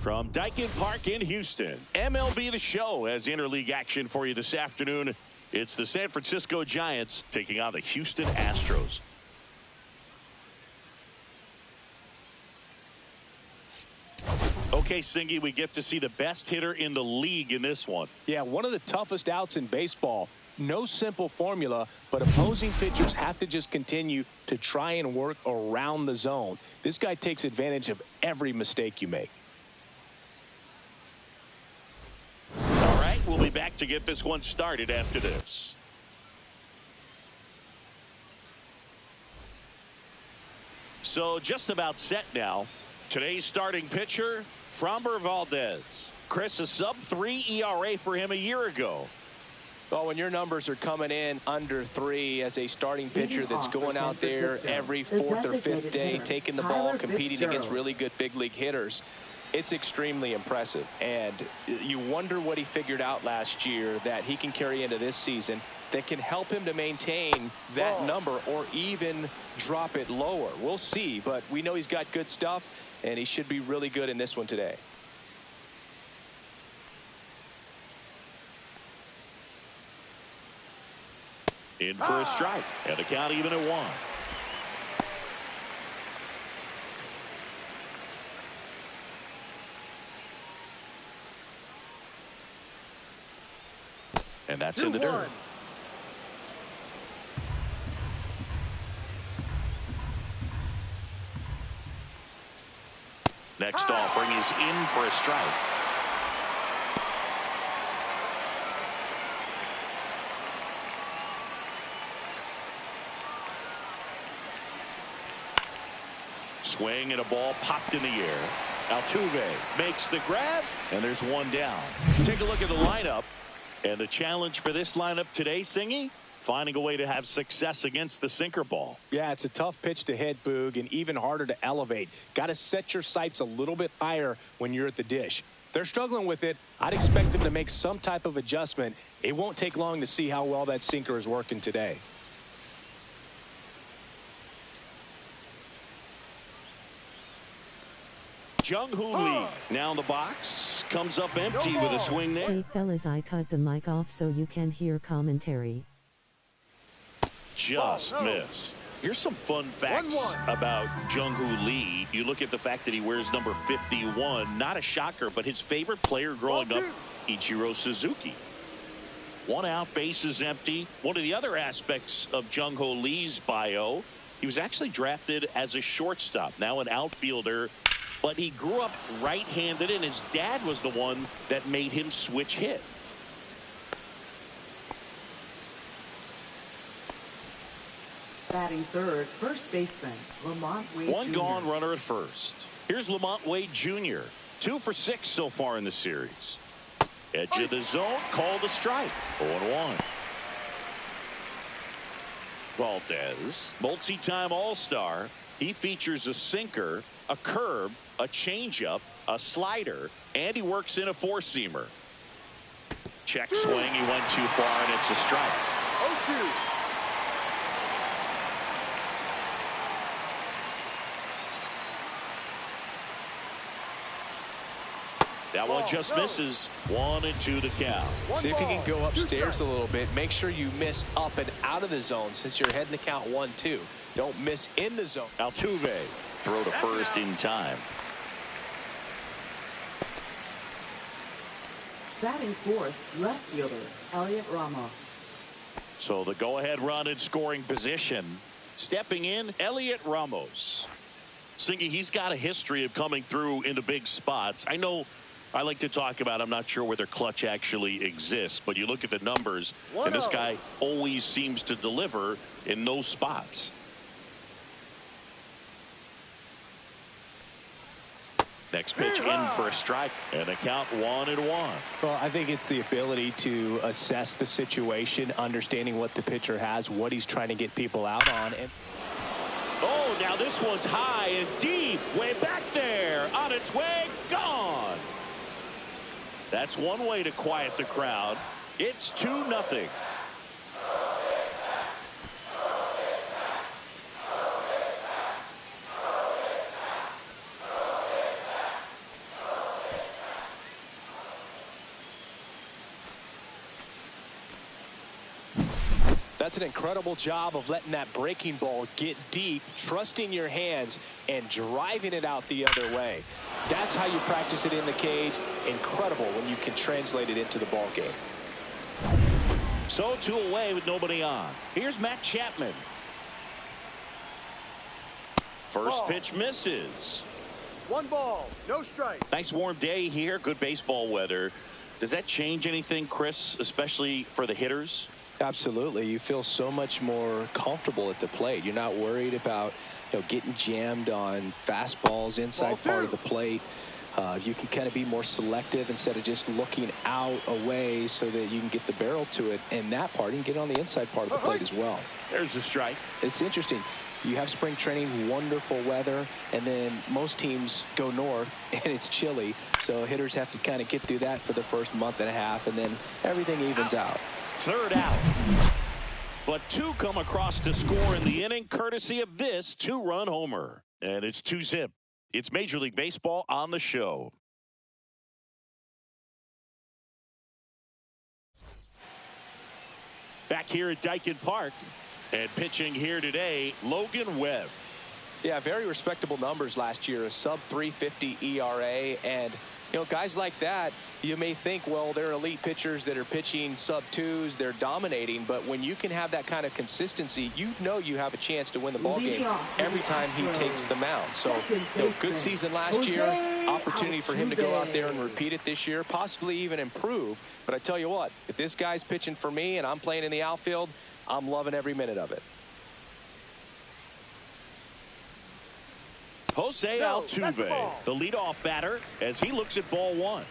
From Daikin Park in Houston, MLB The Show has interleague action for you this afternoon. It's the San Francisco Giants taking on the Houston Astros. Okay, Singy, we get to see the best hitter in the league in this one. Yeah, one of the toughest outs in baseball. No simple formula, but opposing pitchers have to just continue to try and work around the zone. This guy takes advantage of every mistake you make. All right, we'll be back to get this one started after this. So just about set now. Today's starting pitcher, Framber Valdez. Chris, a sub-3 ERA for him a year ago. Well, when your numbers are coming in under 3 as a starting pitcher that's going out there every 4th or 5th day, taking the ball, competing against really good big league hitters, it's extremely impressive. And you wonder what he figured out last year that he can carry into this season that can help him to maintain that number or even drop it lower. We'll see, but we know he's got good stuff, and he should be really good in this one today. In for a strike, and the count even at 1. And that's in the dirt. Next offering is in for a strike. Swing and a ball popped in the air. Altuve makes the grab, and there's one down. Take a look at the lineup. And the challenge for this lineup today, Singy, finding a way to have success against the sinker ball. Yeah, it's a tough pitch to hit, Boog, and even harder to elevate. Got to set your sights a little bit higher when you're at the dish. They're struggling with it. I'd expect them to make some type of adjustment. It won't take long to see how well that sinker is working today. Jung-Hoo Lee now in the box. Comes up empty with a swing there. Hey fellas, I cut the mic off so you can hear commentary. Just missed. Here's some fun facts about Jung-Hoo Lee. You look at the fact that he wears number 51. Not a shocker, but his favorite player growing up, Ichiro Suzuki. 1 out, bases empty. One of the other aspects of Jung-Hoo Lee's bio, he was actually drafted as a shortstop, now an outfielder. But he grew up right-handed, and his dad was the one that made him switch hit. Batting third, first baseman, Lamont Wade Jr. One gone runner at first. Here's Lamont Wade Jr. 2 for 6 so far in the series. Edge of the zone, called a strike. 0-1. Valdez, multi-time All-Star. He features a sinker, a curve, a changeup, a slider, and he works in a four-seamer. Check swing, he went too far, and it's a strike. 0-2. That one just misses. 1-2 to count. See if you can go upstairs a little bit. Make sure you miss up and out of the zone since you're heading to count 1-2. Don't miss in the zone. Altuve throw to first in time. Batting fourth, left fielder, Elliot Ramos. So the go-ahead run in scoring position. Stepping in, Elliot Ramos. Singy, he's got a history of coming through into big spots. I know I like to talk about, I'm not sure whether clutch actually exists, but you look at the numbers, and this guy always seems to deliver in those spots. Next pitch in for a strike, and the count 1-1. Well, I think it's the ability to assess the situation, understanding what the pitcher has, what he's trying to get people out on. And oh, now this one's high and deep, way back there, on its way, gone. That's one way to quiet the crowd. It's 2-0. That's an incredible job of letting that breaking ball get deep, trusting your hands, and driving it out the other way. That's how you practice it in the cage. Incredible when you can translate it into the ball game. So 2 away with nobody on. Here's Matt Chapman. First pitch misses. 1 ball, no strike. Nice warm day here. Good baseball weather. Does that change anything, Chris, especially for the hitters? Absolutely. You feel so much more comfortable at the plate. You're not worried about, getting jammed on fastballs inside part of the plate. You can kind of be more selective instead of just looking out away so that you can get the barrel to it. And that part, you can get on the inside part of the plate as well. There's the strike. It's interesting. You have spring training, wonderful weather, and then most teams go north and it's chilly. So hitters have to kind of get through that for the first month and a half, and then everything evens out. Third out. But 2 come across to score in the inning, courtesy of this 2-run homer. And it's 2-zip. It's Major League Baseball on the show. Back here at Dyken Park. And pitching here today, Logan Webb. Yeah, very respectable numbers last year, a sub-350 ERA. And, guys like that, you may think, well, they're elite pitchers that are pitching sub-2s, they're dominating. But when you can have that kind of consistency, you have a chance to win the ball game every time he takes the mound. So, good season last year, opportunity for him to go out there and repeat it this year, possibly even improve. But I tell you what, if this guy's pitching for me and I'm playing in the outfield, I'm loving every minute of it. Jose Altuve, the leadoff batter, as he looks at ball 1.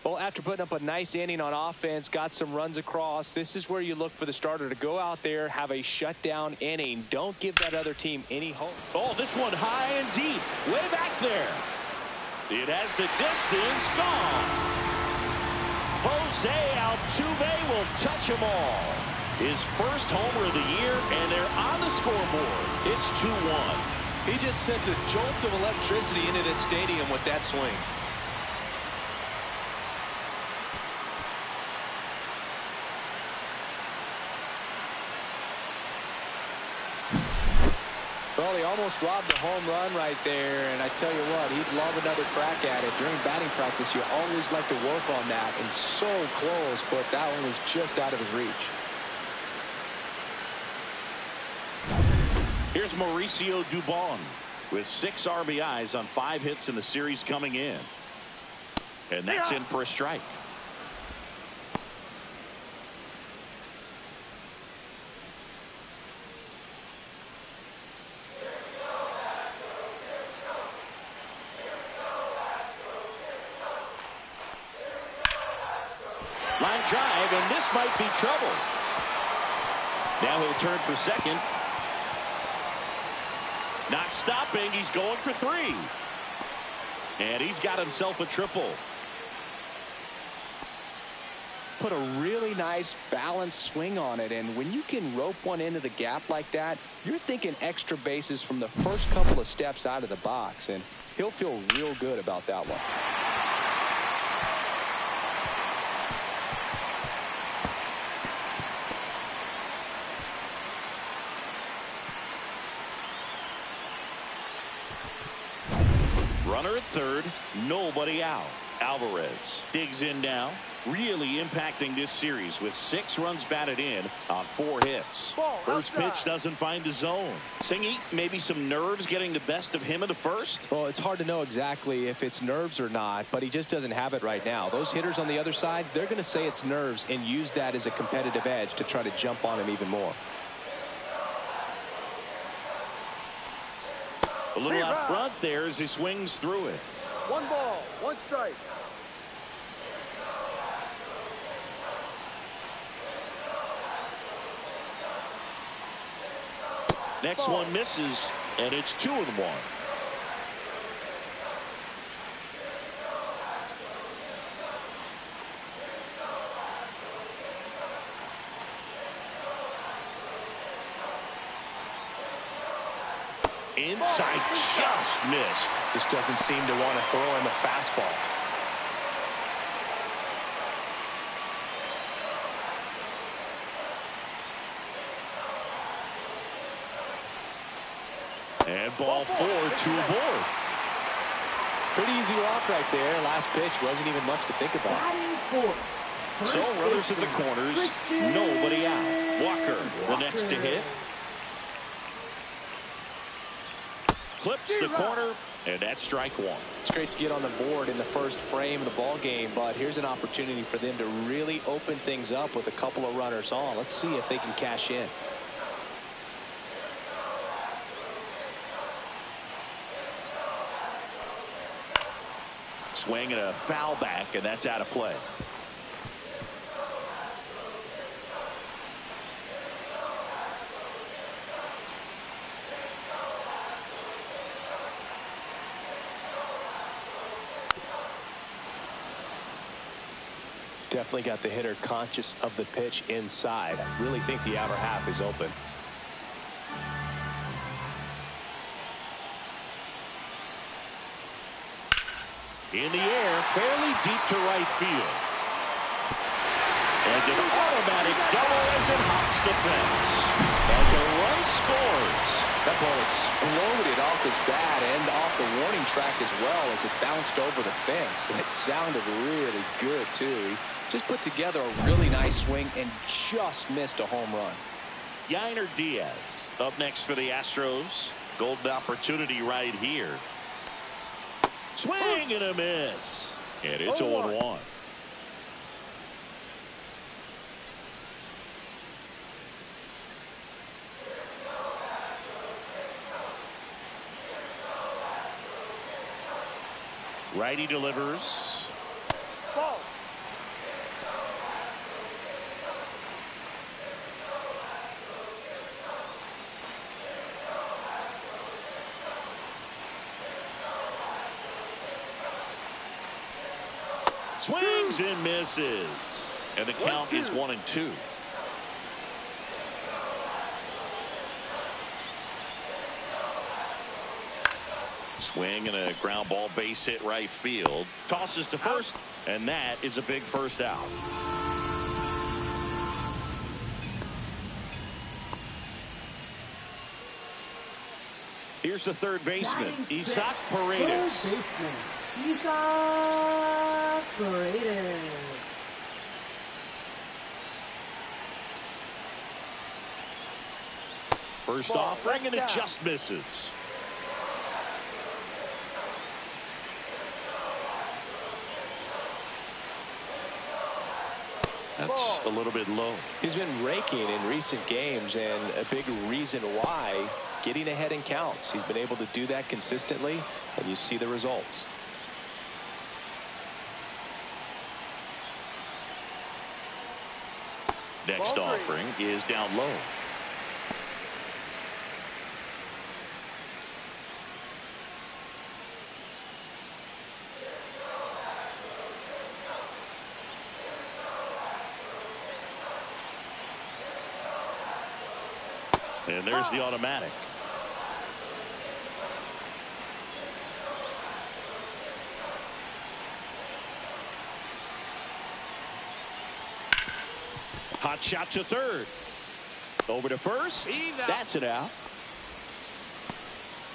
Well, after putting up a nice inning on offense, got some runs across, this is where you look for the starter to go out there, have a shutdown inning. Don't give that other team any hope. Oh, this one high and deep, way back there. It has the distance, gone. Jose Altuve will touch them all. His first homer of the year, and they're on the scoreboard. It's 2-1. He just sent a jolt of electricity into this stadium with that swing. Well, he almost robbed a home run right there, and I tell you what, he'd love another crack at it. During batting practice, you always like to work on that, and so close, but that one was just out of his reach. Here's Mauricio Dubon with 6 RBIs on 5 hits in the series coming in. And that's in for a strike. Line drive, and this might be trouble. Now he'll turn for second. Not stopping. He's going for 3. And he's got himself a triple. Put a really nice balanced swing on it, and when you can rope one into the gap like that, you're thinking extra bases from the first couple of steps out of the box, and he'll feel real good about that one. Runner at third, nobody out. Alvarez digs in now, really impacting this series with 6 runs batted in on 4 hits. First pitch doesn't find the zone. Singy, maybe some nerves getting the best of him in the first? Well, it's hard to know exactly if it's nerves or not, but he just doesn't have it right now. Those hitters on the other side, they're going to say it's nerves and use that as a competitive edge to try to jump on him even more. A little out front there as he swings through it. 1 ball, 1 strike. Next one misses, and it's 2-1. Inside, just missed. Just doesn't seem to want to throw him a fastball. And ball 4, 2 aboard. Pretty easy walk right there. Last pitch wasn't even much to think about. So runners at the corners, nobody out. Walker, the next to hit. Clips the corner, and that's strike 1. It's great to get on the board in the first frame of the ball game, but here's an opportunity for them to really open things up with a couple of runners on. Let's see if they can cash in. Swing and a foul back, and that's out of play. Definitely got the hitter conscious of the pitch inside. I really think the outer half is open. In the air, fairly deep to right field. And an automatic double as it hops the fence. As a run scores. That ball exploded off his bat and off the warning track as well as it bounced over the fence. And it sounded really good, too. He just put together a really nice swing and just missed a home run. Yainer Diaz up next for the Astros. Golden opportunity right here. Swing and a miss. And it's 0-1. Righty delivers. Ball. Swings and misses. And the count is 1-2. Swing and a ground ball base hit right field. Tosses to first, and that is a big first out. Here's the third baseman, Isaac Paredes. Isaac Paredes. First offering, and it just misses. That's a little bit low. He's been raking in recent games, and a big reason why, getting ahead in counts. He's been able to do that consistently, and you see the results. Next offering is down low. And there's the automatic. Hot shot to third. Over to first. That's it out.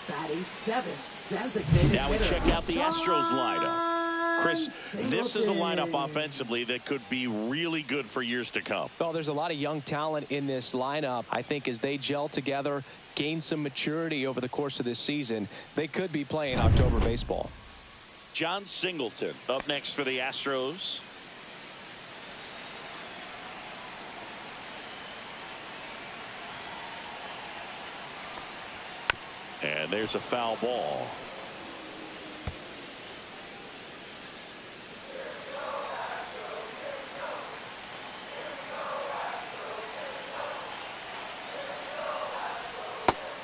Batting 7. Designated now we hitter, check out the Astros lineup. Chris, this is a lineup Singleton. offensively that could be really good for years to come. Well, there's a lot of young talent in this lineup. I think as they gel together, gain some maturity over the course of this season, they could be playing October baseball. John Singleton up next for the Astros. And there's a foul ball.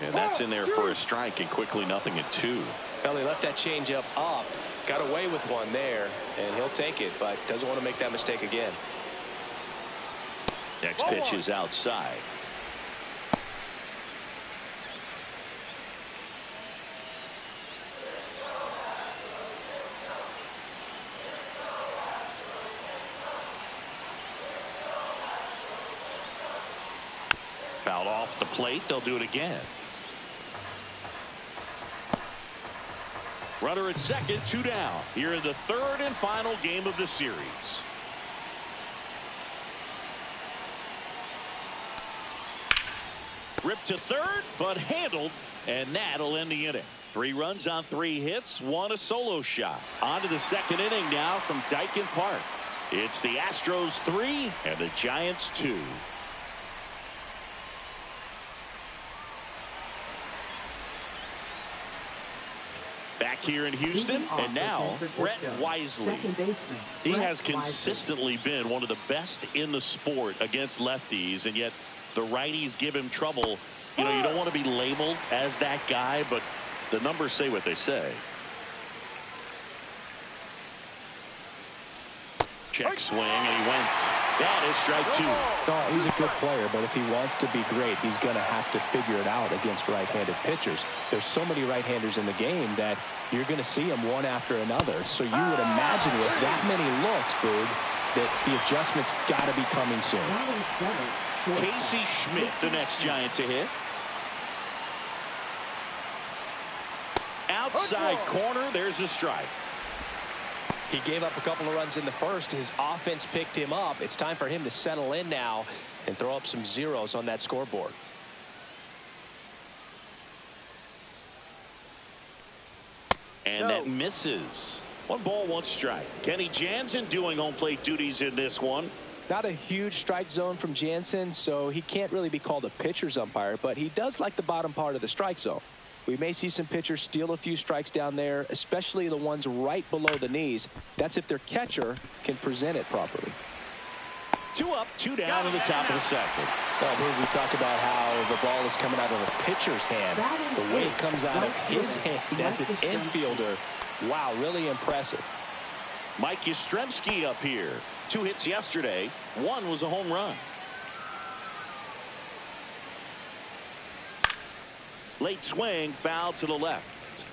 And that's in there for a strike, and quickly 0-2. Well, he left that changeup up, got away with one there, and he'll take it, but doesn't want to make that mistake again. Next pitch is outside. Fouled off the plate. They'll do it again. Runner at second, 2 down. Here in the third and final game of the series. Ripped to third, but handled, and that'll end the inning. 3 runs on 3 hits, 1 a solo shot. On to the second inning now from Dyken Park. It's the Astros 3 and the Giants 2. Back here in Houston, and now Brett Wisely. He has consistently been one of the best in the sport against lefties, and yet the righties give him trouble. You know, you don't want to be labeled as that guy, but the numbers say what they say. Check swing, and he went. That is strike 2. Oh, he's a good player, but if he wants to be great, he's going to have to figure it out against right-handed pitchers. There's so many right-handers in the game that you're going to see them one after another. So you would imagine with that many looks, Boog, that the adjustments got to be coming soon. Casey Schmidt, the next Giant to hit. Outside corner, there's a strike. He gave up a couple of runs in the first. His offense picked him up. It's time for him to settle in now and throw up some zeros on that scoreboard. And that misses. 1 ball, 1 strike. Kenny Jansen doing home plate duties in this one. Not a huge strike zone from Jansen, so he can't really be called a pitcher's umpire, but he does like the bottom part of the strike zone. We may see some pitchers steal a few strikes down there, especially the ones right below the knees. That's if their catcher can present it properly. 2 up, 2 down in the top of the second. Well, here we talk about how the ball is coming out of a pitcher's hand. The way it comes out of his hand as an infielder. Wow, really impressive. Mike Yastrzemski up here. 2 hits yesterday. 1 was a home run. Late swing, foul to the left.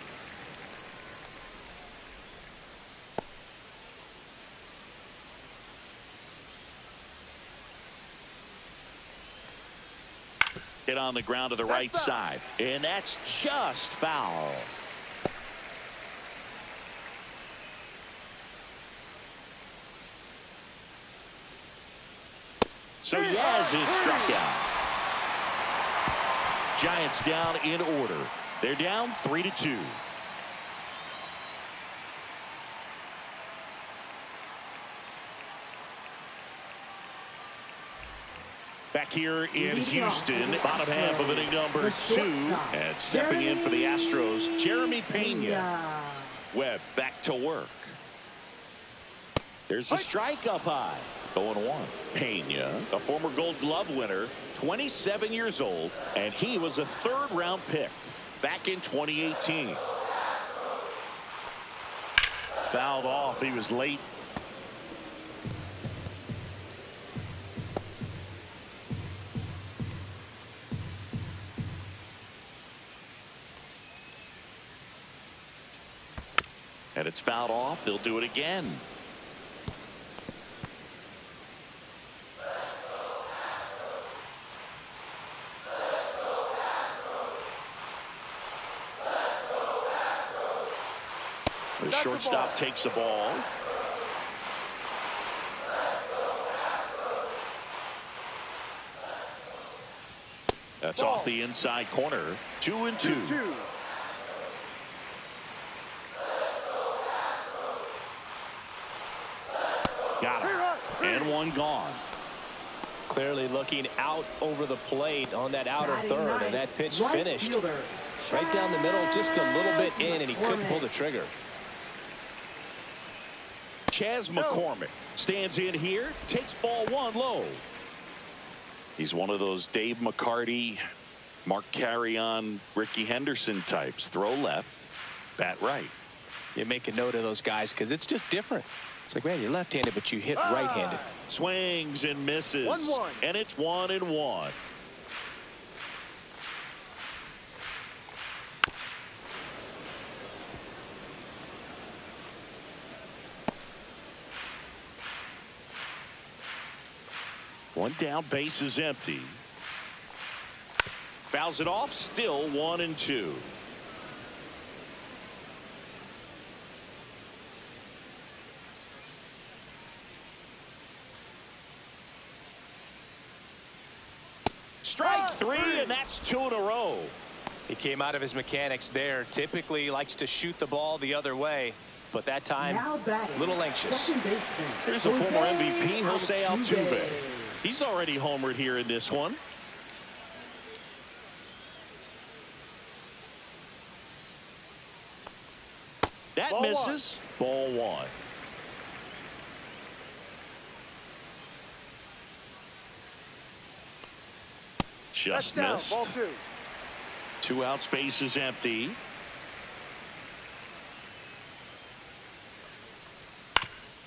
Hit on the ground to the right side, and that's just foul. So Yaz is struck out. Giants down in order. They're down 3-2. Back here in Houston, bottom half of inning number 2, and stepping in for the Astros, Jeremy Pena. Webb back to work. There's a strike up high. 0-1. Pena, a former Gold Glove winner, 27 years old, and he was a 3rd-round pick back in 2018. Fouled off. He was late. And it's fouled off. They'll do it again. The shortstop takes the ball. That's off the inside corner. 2-2. Got him. And 1 gone. Clearly looking out over the plate on that outer third, and that pitch finished right down the middle, just a little bit in, and he couldn't pull the trigger. Chas McCormick stands in here, takes ball 1 low. He's one of those Dave McCarty, Mark Carrion, Ricky Henderson types. Throw left, bat right. You make a note of those guys because it's just different. It's like, man, you're left-handed, but you hit right-handed. Swings and misses. 1-1. And it's 1-1. One down, base is empty. Fouls it off, still 1-2. Strike three, and that's 2 in a row. He came out of his mechanics there. Typically likes to shoot the ball the other way, but that time a little anxious. Here's the former MVP, Jose Altuve. He's already homered here in this one. That Ball misses. Ball one. Just That's down. missed. Ball two. 2 outs, base is empty.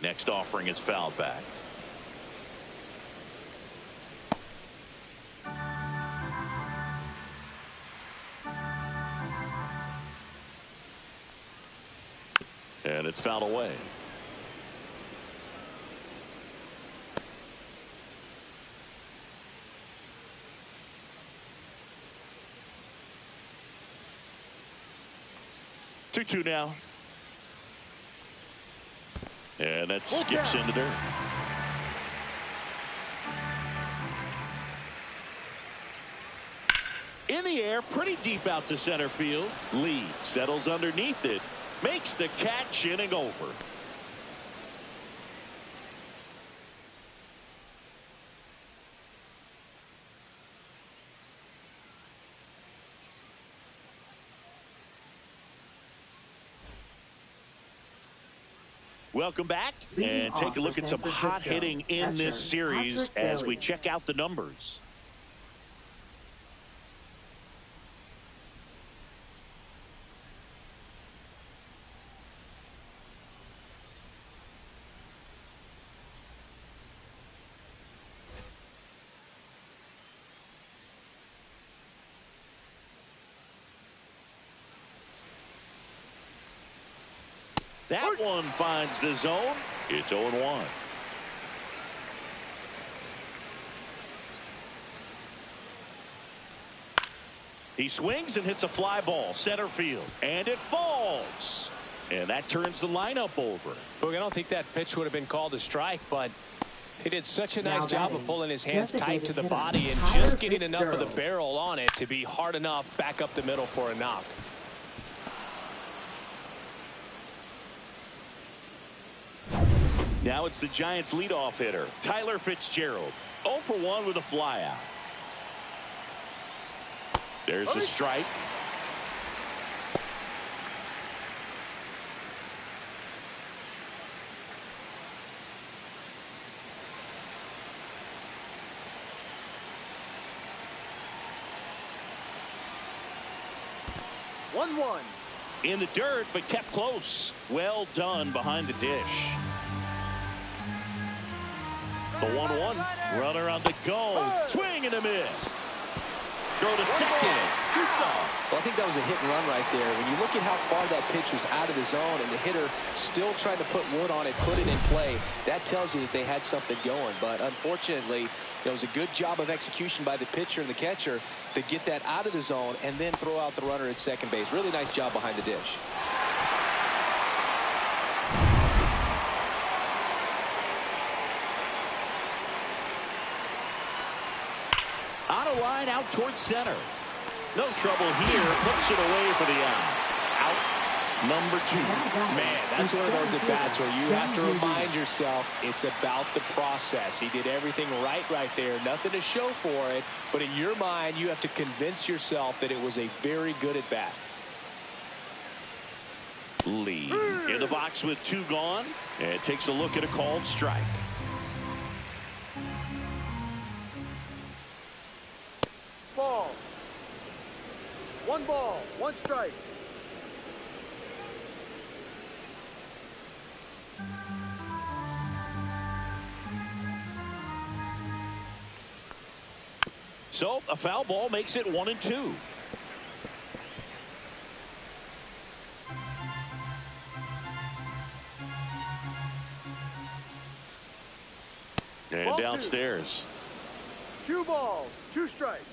Next offering is fouled back. And it's fouled away. Two now. And that skips into dirt. In the air, pretty deep out to center field. Lee settles underneath it. Makes the catch, inning over. Welcome back, and take a look at some hot hitting in this series as we check out the numbers. That one finds the zone. It's 0-1. He swings and hits a fly ball center field, and it falls, and that turns the lineup over. Look, I don't think that pitch would have been called a strike, but he did such a nice job of pulling his hands tight to the body and just getting enough of the barrel on it to be hard enough back up the middle for a knock. Now it's the Giants leadoff hitter, Tyler Fitzgerald. 0 for 1 with a flyout. There's the strike. One. In the dirt, but kept close. Well done behind the dish. The 1-1. Runner on the go. Swing and a miss. Throw to second. Well, I think that was a hit and run right there. When you look at how far that pitch was out of the zone and the hitter still trying to put wood on it, put it in play, that tells you that they had something going. But unfortunately, it was a good job of execution by the pitcher and the catcher to get that out of the zone and then throw out the runner at second base. Really nice job behind the dish. On a line out towards center. No trouble here. Puts it away for the out. Out number 2. Man, that's one of those at-bats where you have to remind yourself it's about the process. He did everything right there. Nothing to show for it. But in your mind, you have to convince yourself that it was a very good at-bat. Lee in the box with 2 gone. And takes a look at a called strike. Ball. 1 ball, 1 strike. So a foul ball makes it 1-2. And Ball downstairs. 2 balls, 2 strikes.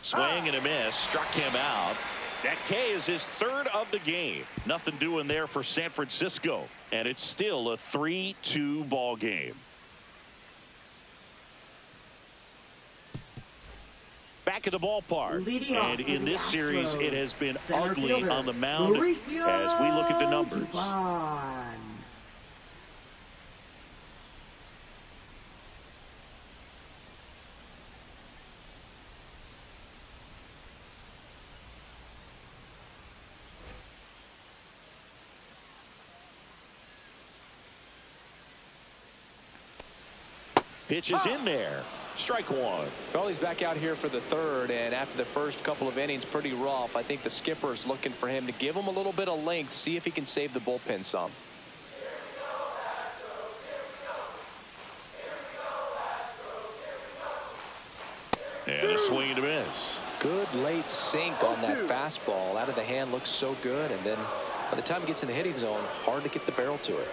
Swing and a miss. Struck him out. That K is his third of the game. Nothing doing there for San Francisco. And it's still a 3-2 ball game. Back at the ballpark. And in this series, it has been ugly on the mound as we look at the numbers. Pitch is in there. Strike one. Well, he's back out here for the third, and after the first couple of innings, pretty rough. I think the skipper's looking for him to give him a little bit of length, see if he can save the bullpen some. And a swing and a miss. Good late sink on that fastball. Out of the hand, looks so good, and then by the time it gets in the hitting zone, hard to get the barrel to it.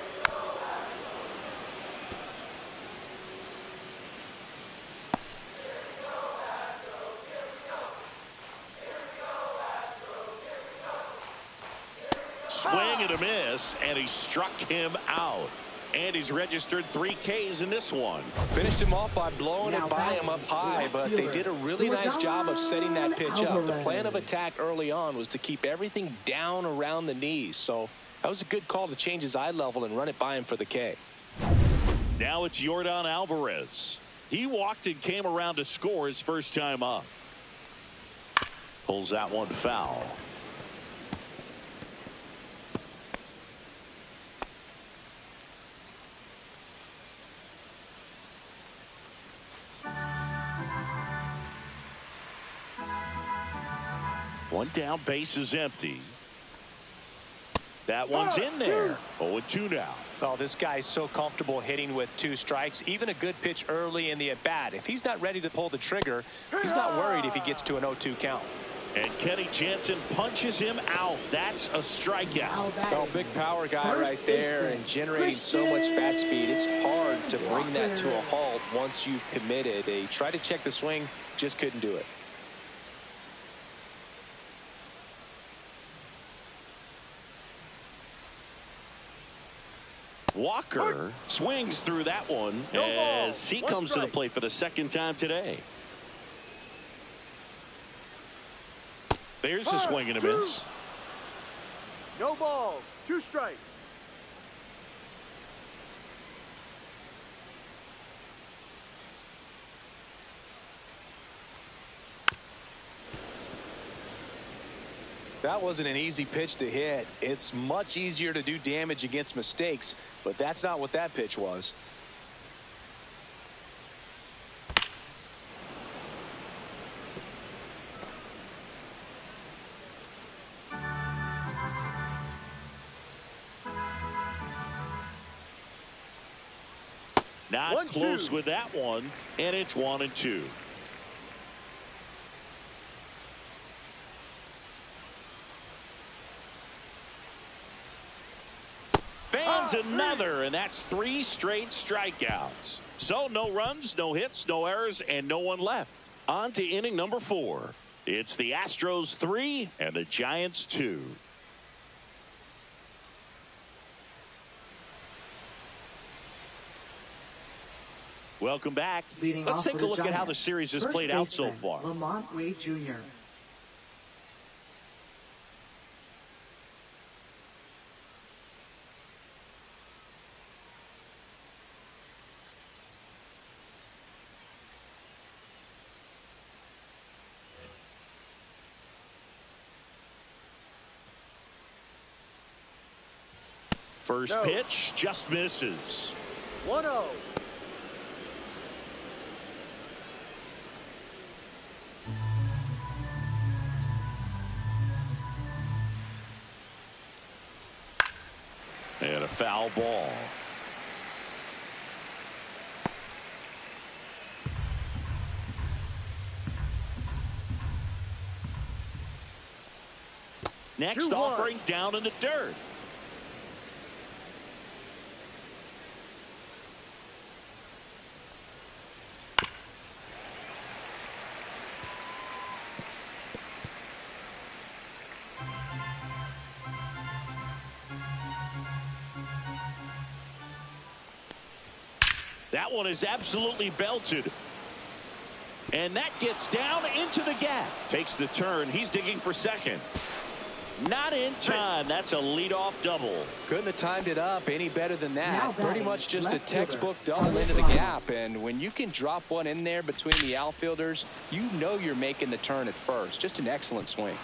Swing and a miss, and he struck him out. And he's registered 3 Ks in this one. Finished him off by blowing it by him up high, but they did a really nice job of setting that pitch up. The plan of attack early on was to keep everything down around the knees, so that was a good call to change his eye level and run it by him for the K. Now it's Yordan Alvarez. He walked and came around to score his first time up. Pulls that one foul. One down, base is empty. That one's in there. 0-2 now. Oh, this guy's so comfortable hitting with 2 strikes. Even a good pitch early in the at-bat. If he's not ready to pull the trigger, he's not worried if he gets to an 0-2 count. And Kenny Jansen punches him out. That's a strikeout. Oh, big power guy right there and generating so much bat speed. It's hard to bring that to a halt once you've committed. They tried to check the swing, just couldn't do it. Walker swings through that one as he comes to the plate for the second time today. There's a swing and a miss. No balls, 2 strikes. That wasn't an easy pitch to hit. It's much easier to do damage against mistakes, but that's not what that pitch was. Not close with that one, and it's 1-2. Fans another, and that's 3 straight strikeouts. So no runs, no hits, no errors, and no one left. On to inning number 4. It's the Astros 3 and the Giants 2. Welcome back. Let's take a look at how the series has played out so far. Lamont Wade Jr. First pitch just misses. 1-0. And a foul ball. Next offering down in the dirt. That one is absolutely belted. And that gets down into the gap. Takes the turn. He's digging for second. Not in time. That's a leadoff double. Couldn't have timed it up any better than that. Now Pretty much just a left textbook fielder, double into the Alex gap. And when you can drop one in there between the outfielders, you know you're making the turn at first. Just an excellent swing.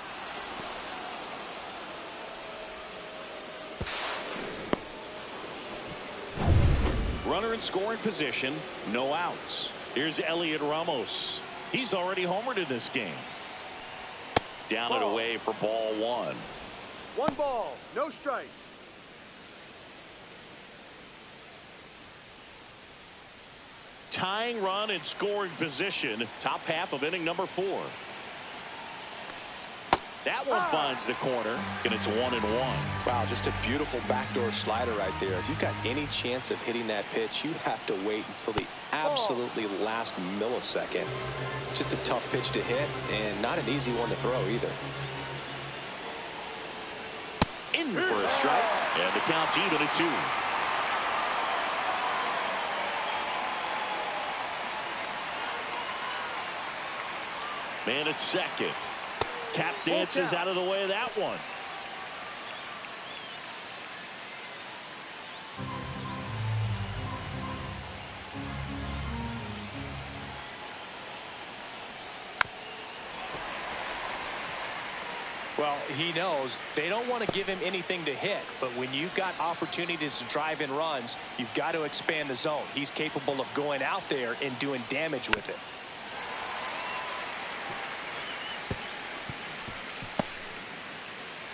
Runner in scoring position. No outs. Here's Elliot Ramos. He's already homered in this game. Down and away for ball one. 1 ball, no strikes. Tying run in scoring position. Top half of inning number 4. That one finds the corner, and it's 1-1. Wow, just a beautiful backdoor slider right there. If you've got any chance of hitting that pitch, you have to wait until the absolutely last millisecond. Just a tough pitch to hit, and not an easy one to throw either. In for a strike, and the count's even at 2. Man at second. Tap dances out of the way of that one. Well, he knows they don't want to give him anything to hit, but when you've got opportunities to drive in runs, you've got to expand the zone. He's capable of going out there and doing damage with it.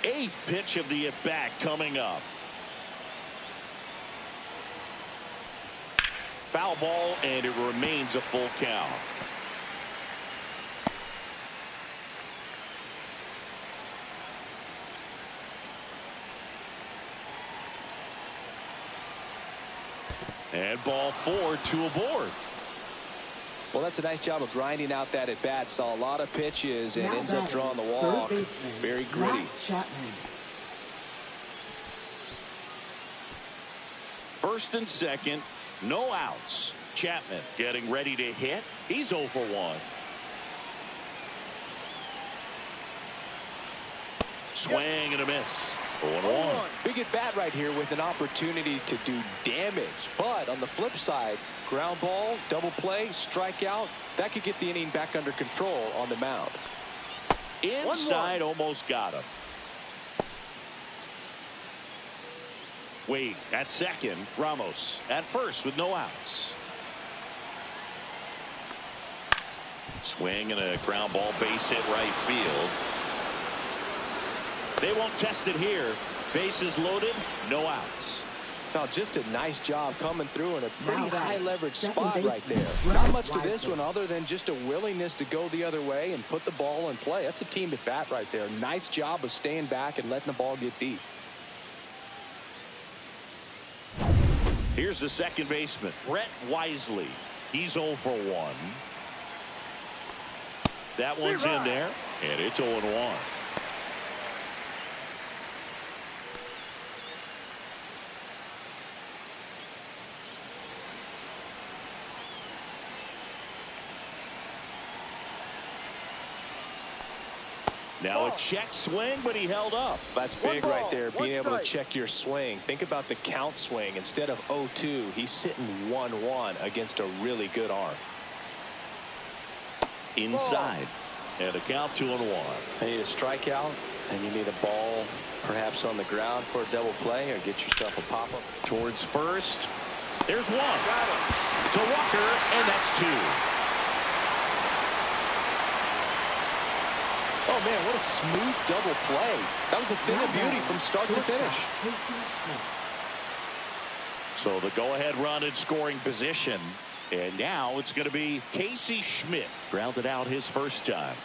Eighth pitch of the at-bat coming up. Foul ball, and it remains a full count. And ball 4, 2 aboard. Well, that's a nice job of grinding out that at bat. Saw a lot of pitches and ends up drawing the walk. Very gritty. First and second, no outs. Chapman getting ready to hit. He's 0 for 1. Swing and a miss. 0-1. Big at bat right here with an opportunity to do damage. But on the flip side, ground ball, double play, strikeout, that could get the inning back under control on the mound. Inside, almost got him. Wade at second. Ramos at first with no outs. Swing and a ground ball, base hit right field. They won't test it here. Bases loaded, no outs. Now, just a nice job coming through in a pretty high leverage spot right there. Not much to this one other than just a willingness to go the other way and put the ball in play. That's a team at bat right there. Nice job of staying back and letting the ball get deep. Here's the second baseman, Brett Wisely. He's 0 for 1. That one's in there, and it's 0-1. Now a check swing, but he held up. That's big right there, being able to check your swing. Think about the count swing. Instead of 0-2, he's sitting 1-1 against a really good arm. Inside. And a count 2-1. You need a strikeout, and you need a ball perhaps on the ground for a double play, or get yourself a pop-up. Towards first. There's one. To Walker, and that's 2. Oh, man, what a smooth double play. That was a thing of beauty from start to finish. So the go-ahead run in scoring position. And now it's going to be Casey Schmidt. Grounded out his first time.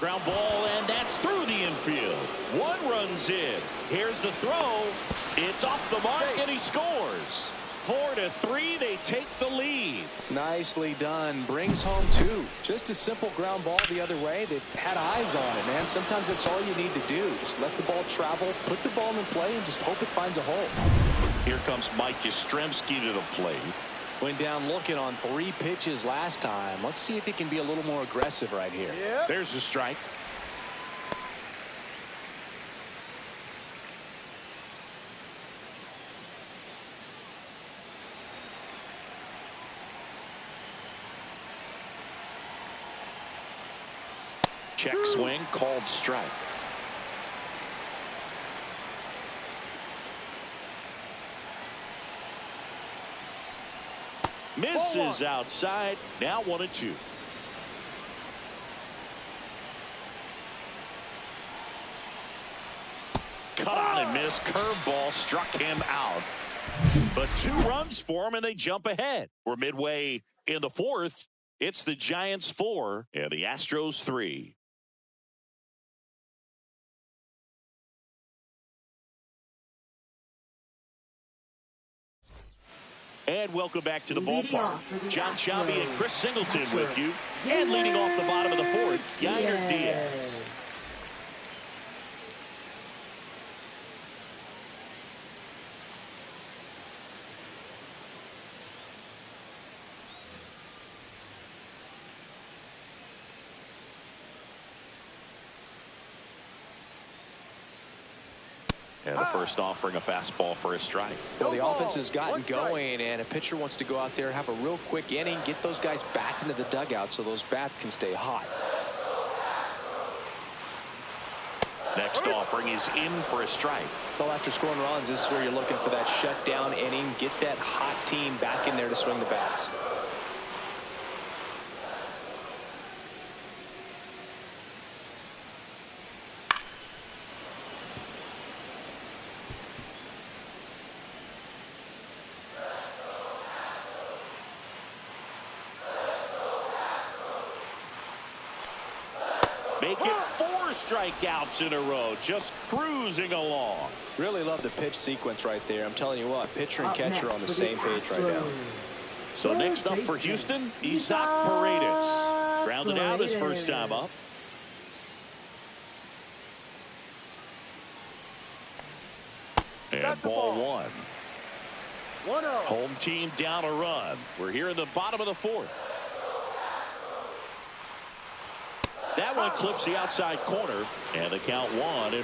Ground ball, and that's through the infield. 1 run's in. Here's the throw. It's off the mark, and he scores. 4-3, they take the lead. Nicely done. Brings home 2. Just a simple ground ball the other way. They've had eyes on it, man. Sometimes that's all you need to do. Just let the ball travel, put the ball in play, and just hope it finds a hole. Here comes Mike Yastrzemski to the plate. Went down looking on 3 pitches last time. Let's see if he can be a little more aggressive right here. Yep. There's a strike. Check swing, called strike. Misses outside. Now 1-2. Cut on and missed. Curveball struck him out. But 2 runs for him, and they jump ahead. We're midway in the 4th. It's the Giants 4 and the Astros 3. And welcome back to the ballpark. John Shelby and Chris Singleton with you. And leading off the bottom of the 4th, Yainer Diaz. And the first offering a fastball for a strike. Well, the offense has gotten going, and a pitcher wants to go out there, have a real quick inning, get those guys back into the dugout so those bats can stay hot. Next offering is in for a strike. Well, after scoring runs, this is where you're looking for that shutdown inning, get that hot team back in there to swing the bats. Make it 4 strikeouts in a row, just cruising along. Really love the pitch sequence right there. I'm telling you what, pitcher and catcher on the same page right now. So next up for Houston, Isaac Paredes. Grounded out his first time up. And ball 1. 1-0. Home team down a run. We're here in the bottom of the 4th. That one clips the outside corner, and the count 1-1.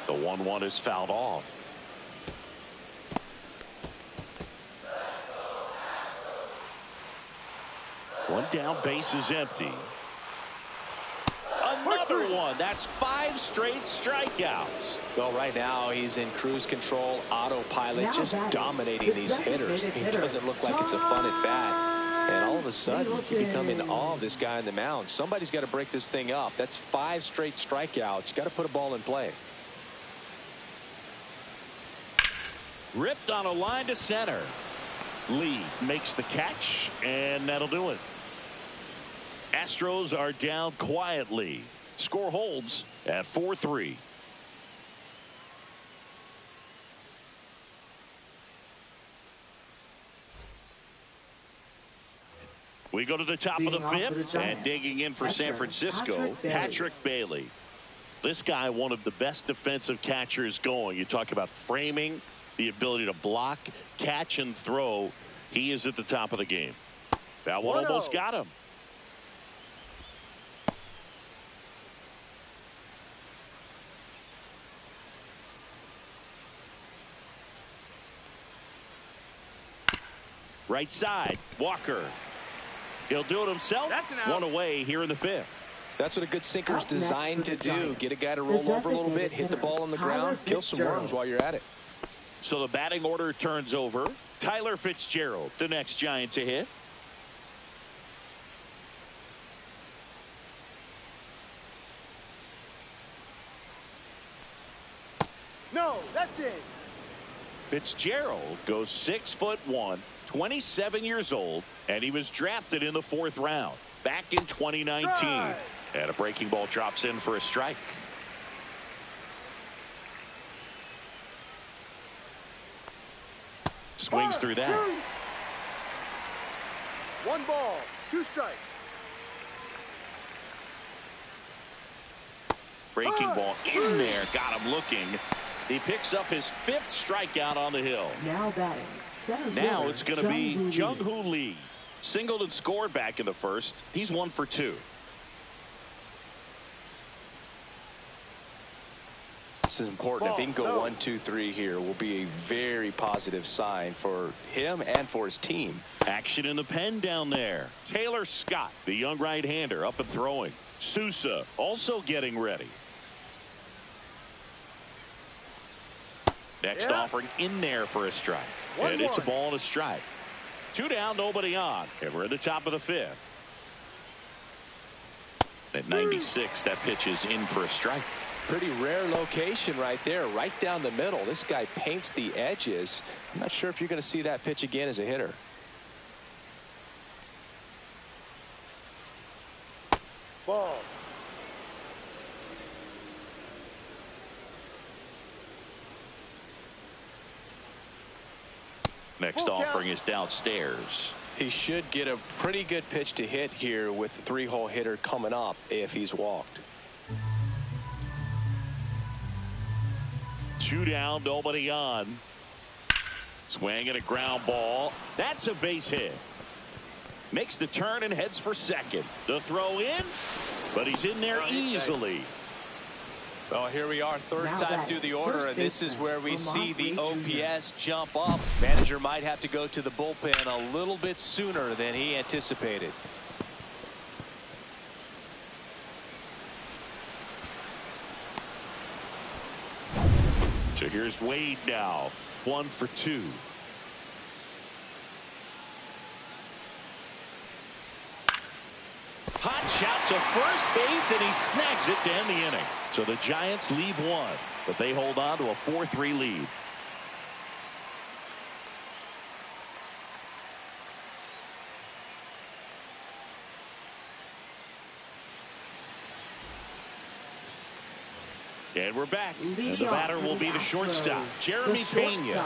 The 1-1 is fouled off. One down, base is empty. Another one. That's 5 straight strikeouts. Well, right now he's in cruise control, autopilot, just dominating these hitters. He doesn't look like it's a fun at bat. And all of a sudden, you become in awe of this guy on the mound. Somebody's got to break this thing up. That's 5 straight strikeouts. Got to put a ball in play. Ripped on a line to center. Lee makes the catch, and that'll do it. Astros are down quietly. Score holds at 4-3. We go to the top of the 5th, and digging in for San Francisco, Patrick Bailey. This guy, one of the best defensive catchers going. You talk about framing, the ability to block, catch, and throw. He is at the top of the game. That one almost got him. Right side, Walker. He'll do it himself. One away here in the 5th. That's what a good sinker's designed to do. Get a guy to roll over a little bit, hit the ball on the ground, kill some worms while you're at it. So the batting order turns over. Tyler Fitzgerald, the next Giant to hit. No, that's it. Fitzgerald goes 6'1", 27 years old, and he was drafted in the 4th round back in 2019. And a breaking ball drops in for a strike. Swings through that. 1 ball, 2 strikes. Breaking ball in there, got him looking. He picks up his 5th strikeout on the hill. Now batting. Now it's going to be Jung-Hoo Lee. Singled and scored back in the 1st. He's 1 for 2. This is important. If he can go 1, 2, 3 here, will be a very positive sign for him and for his team. Action in the pen down there. Taylor Scott, the young right-hander, up and throwing. Sousa also getting ready. Next offering in there for a strike. And it's a ball and a strike. 2 down, nobody on. And we're at the top of the 5th. At 96, that pitch is in for a strike. Pretty rare location right there, right down the middle. This guy paints the edges. I'm not sure if you're going to see that pitch again as a hitter. Ball. Next offering is downstairs. He should get a pretty good pitch to hit here with the 3-hole hitter coming up if he's walked. 2 down, nobody on. Swing and a ground ball. That's a base hit. Makes the turn and heads for second. The throw in, but he's in there easily. Well, here we are, 3rd time through the order, and this is where we see the OPS jump up. Manager might have to go to the bullpen a little bit sooner than he anticipated. So here's Wade now, 1 for 2. Hot shot to first base, and he snags it to end the inning. So the Giants leave 1, but they hold on to a 4-3 lead. And we're back. And the batter will be the shortstop, Jeremy Pena.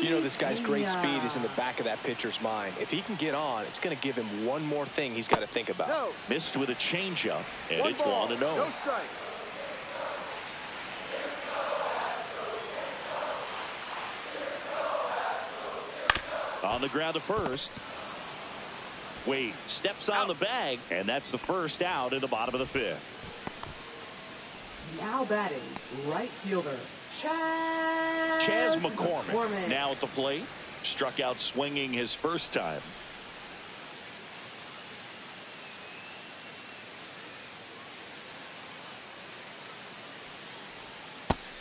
You know, this guy's great speed is in the back of that pitcher's mind. If he can get on, it's going to give him one more thing he's got to think about. No. Missed with a changeup, and 1 it's ball, 1-0. no strike. On the ground to first. Wade steps on the bag, and that's the first out in the bottom of the 5th. Now batting, right fielder, Chas McCormick now at the plate. Struck out swinging his first time.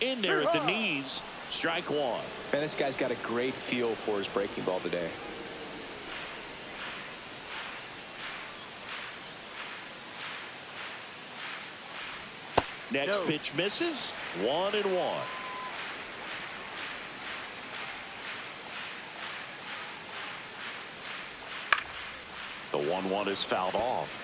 In there at the knees. Strike 1. Man, this guy's got a great feel for his breaking ball today. Next pitch misses. 1-1. The 1-1 is fouled off.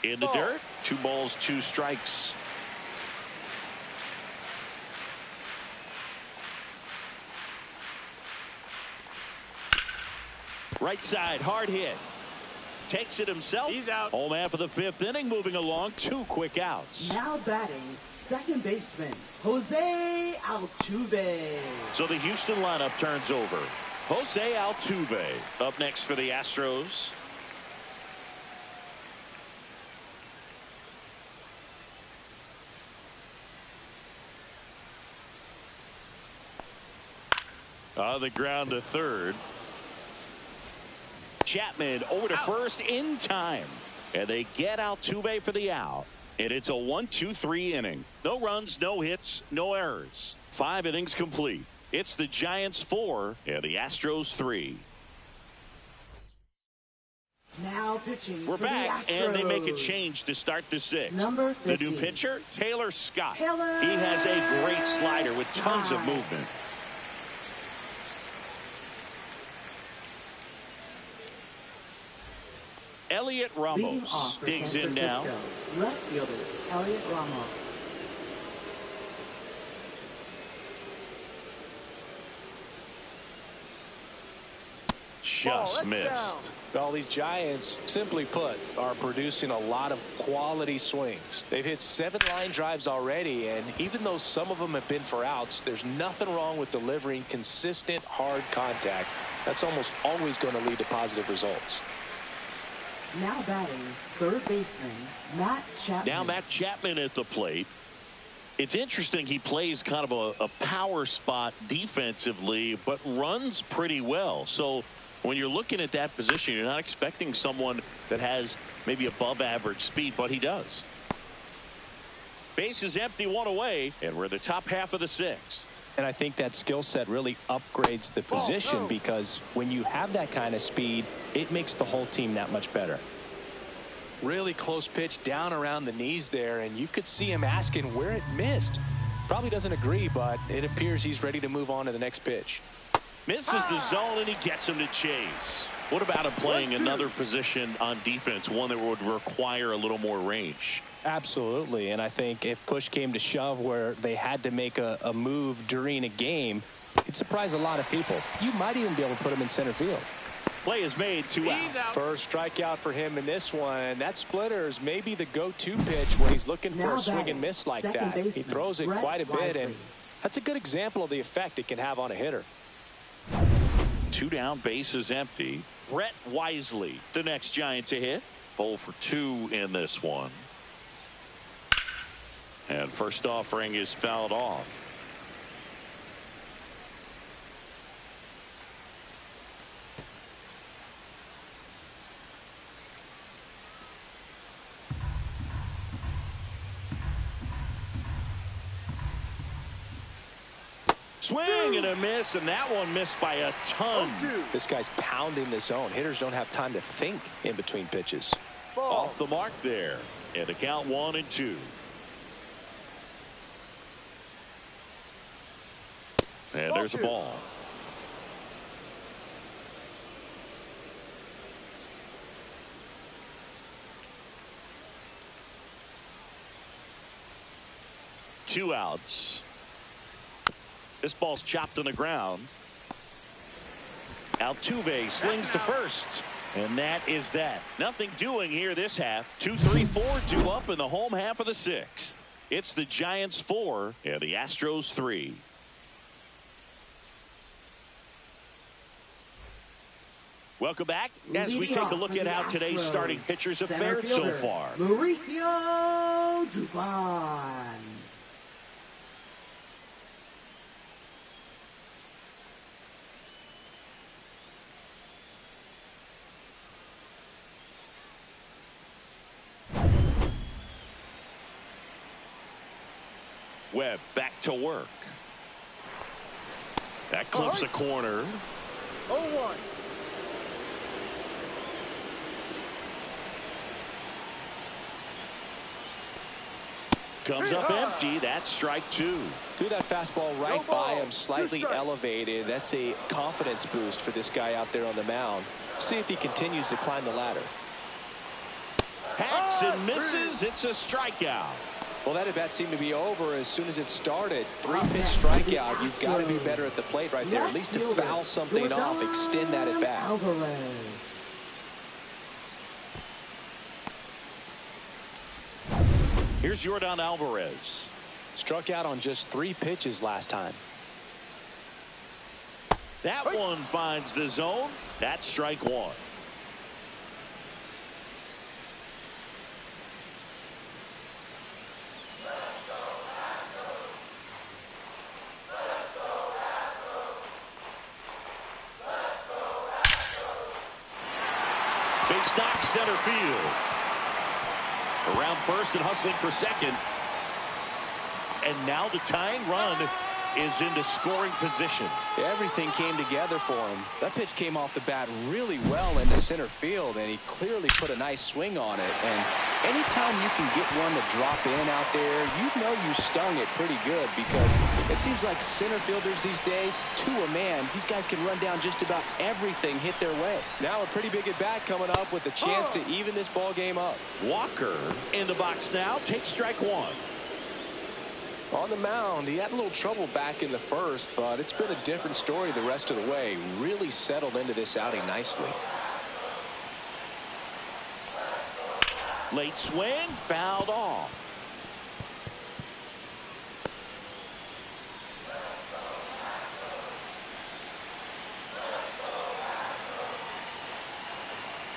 In the dirt. 2 balls, 2 strikes. Right side, hard hit. Takes it himself. He's out. Home half of the 5th inning, moving along. 2 quick outs. Now batting, second baseman, Jose Altuve. So the Houston lineup turns over. Jose Altuve up next for the Astros. On the ground to third. Chapman over to first in time. And they get Altuve for the out. And it's a 1-2-3 inning. No runs, no hits, no errors. 5 innings complete. It's the Giants 4 and the Astros 3. Now pitching We're for the back, and they make a Astros. change to start the sixth. Number The 50. new pitcher, Taylor Scott. Taylor He has a great slider with tons of Scott. movement. Elliot Leading Ramos off for digs San in now. Francisco, left fielder Elliot Ramos. Just missed. Well, these Giants, simply put, are producing a lot of quality swings. They've hit 7 line drives already, and even though some of them have been for outs, there's nothing wrong with delivering consistent, hard contact. That's almost always going to lead to positive results. Now batting, third baseman Matt Chapman. Now Matt Chapman at the plate. It's interesting, he plays kind of a power spot defensively, but runs pretty well. So when you're looking at that position, you're not expecting someone that has maybe above average speed, but he does. Base is empty, 1 away, and we're the top half of the sixth. And I think that skill set really upgrades the position because when you have that kind of speed, it makes the whole team that much better. Really close pitch down around the knees there, and you could see him asking where it missed. Probably doesn't agree, but it appears he's ready to move on to the next pitch. Misses the zone, and he gets him to chase. What about him playing another position on defense, one that would require a little more range? Absolutely, and I think if push came to shove where they had to make a move during a game, it'd surprise a lot of people. You might even be able to put him in center field. Play is made, 2 out. First strikeout for him in this one. That splitter is maybe the go-to pitch when he's looking for Now a swing batting, and miss like second that. He baseman, throws it Brett quite a bit, and Wisely. that's a good example of the effect it can have on a hitter. 2 down, base is empty. Brett Wisely, the next Giant to hit. 0 for 2 in this one. And first offering is fouled off. Swing and a miss, and that one missed by a ton. This guy's pounding the zone. Hitters don't have time to think in between pitches. Off the mark there. And the count 1 and 2. And there's a ball. Two outs. This ball's chopped on the ground. Altuve slings to first. And that is that. Nothing doing here this half. 2-3-4 due up in the home half of the sixth. It's the Giants 4 and the Astros 3. Welcome back as we take a look at how today's starting pitchers have fared so far. Mauricio Dubon. Webb back to work. That clips a corner. 0-1. Comes up empty. That's strike 2. Threw that fastball right by him, slightly elevated. That's a confidence boost for this guy out there on the mound. See if he continues to climb the ladder. Hacks and misses. It's a strikeout. Well, that at bat seemed to be over as soon as it started. 3-pitch strikeout. You've got to be better at the plate right there, at least to foul something off, extend that at bat. Alvarez. Here's Yordan Alvarez. Struck out on just 3 pitches last time. That one finds the zone. That's strike 1. Base knock center field. Around first and hustling for second. And now the tying run is into scoring position. Everything came together for him. That pitch came off the bat really well into center field, and he clearly put a nice swing on it. And anytime you can get one to drop in out there, you know you stung it pretty good, because it seems like center fielders these days, to a man, these guys can run down just about everything hit their way. Now a pretty big at-bat coming up with a chance to even this ball game up. Walker in the box now, takes strike one. On the mound, he had a little trouble back in the first, but it's been a different story the rest of the way. Really settled into this outing nicely. Late swing, fouled off.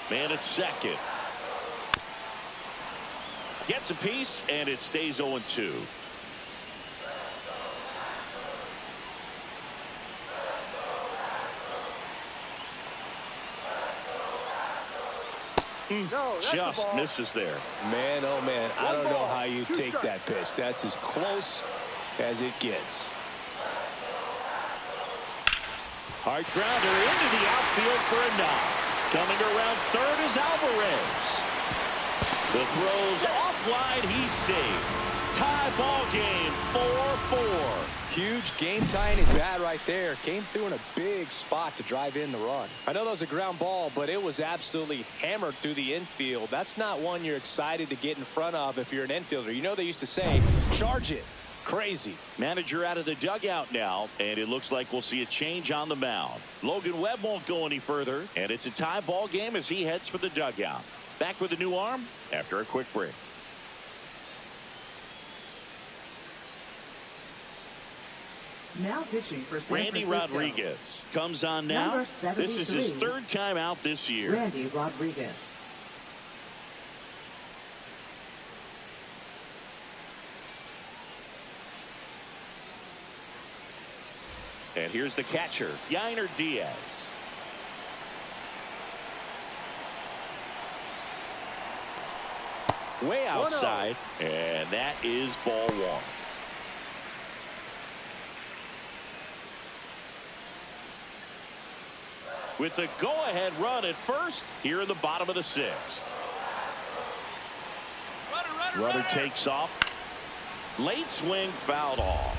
Man at second. Gets a piece, and it stays 0-2. No, Just misses there. Man, oh man, I don't know how you take that pitch. That's as close as it gets. Hard grounder into the outfield for a knock. Coming around third is Alvarez. The throw's offline, he's safe. Tie ball game, 4-4. Huge game-tying at bat right there. Came through in a big spot to drive in the run. I know that was a ground ball, but it was absolutely hammered through the infield. That's not one you're excited to get in front of if you're an infielder. You know they used to say, charge it. Crazy. Manager out of the dugout now, and it looks like we'll see a change on the mound. Logan Webb won't go any further, and it's a tie ball game as he heads for the dugout. Back with a new arm after a quick break. Now pitching for San Randy Francisco. Rodriguez comes on now. Number This is his 73. third time out this year. Randy Rodriguez. And here's the catcher, Yainer Diaz. Way outside, and that is ball one. With the go-ahead run at first here in the bottom of the sixth. Runner takes off. Late swing, fouled off.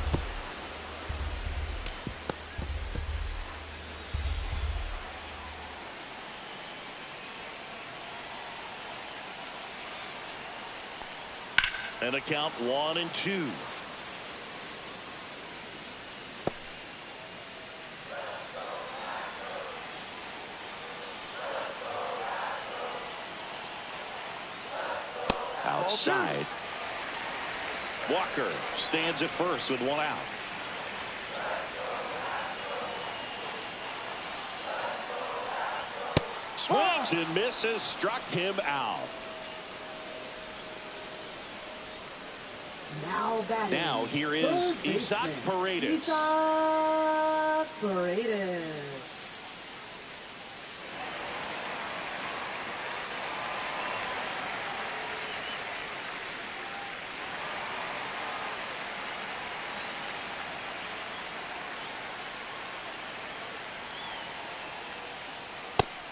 And a count 1-2. Outside. Walker stands at first with one out. Swings and misses, struck him out. Now batting. Now here is third Isaac baseman, Paredes. Isaac Paredes.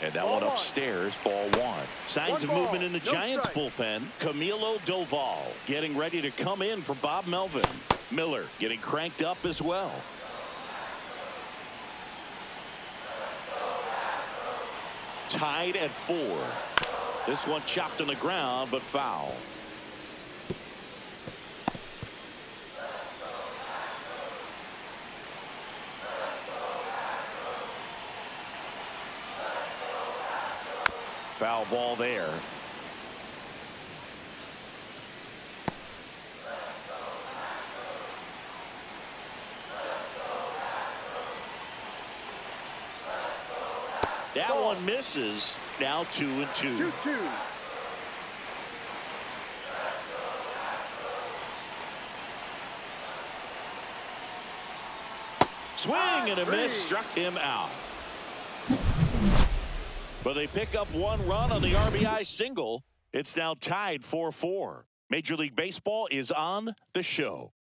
And that one upstairs, ball one. Signs of movement in the Giants bullpen. Camilo Doval getting ready to come in for Bob Melvin. Miller getting cranked up as well. Tied at 4. This one chopped on the ground, but foul. Foul ball there. That one misses. Now 2-2. 2-2. Swing and a miss, struck him out. But they pick up one run on the RBI single. It's now tied 4-4. Major League Baseball is on the show.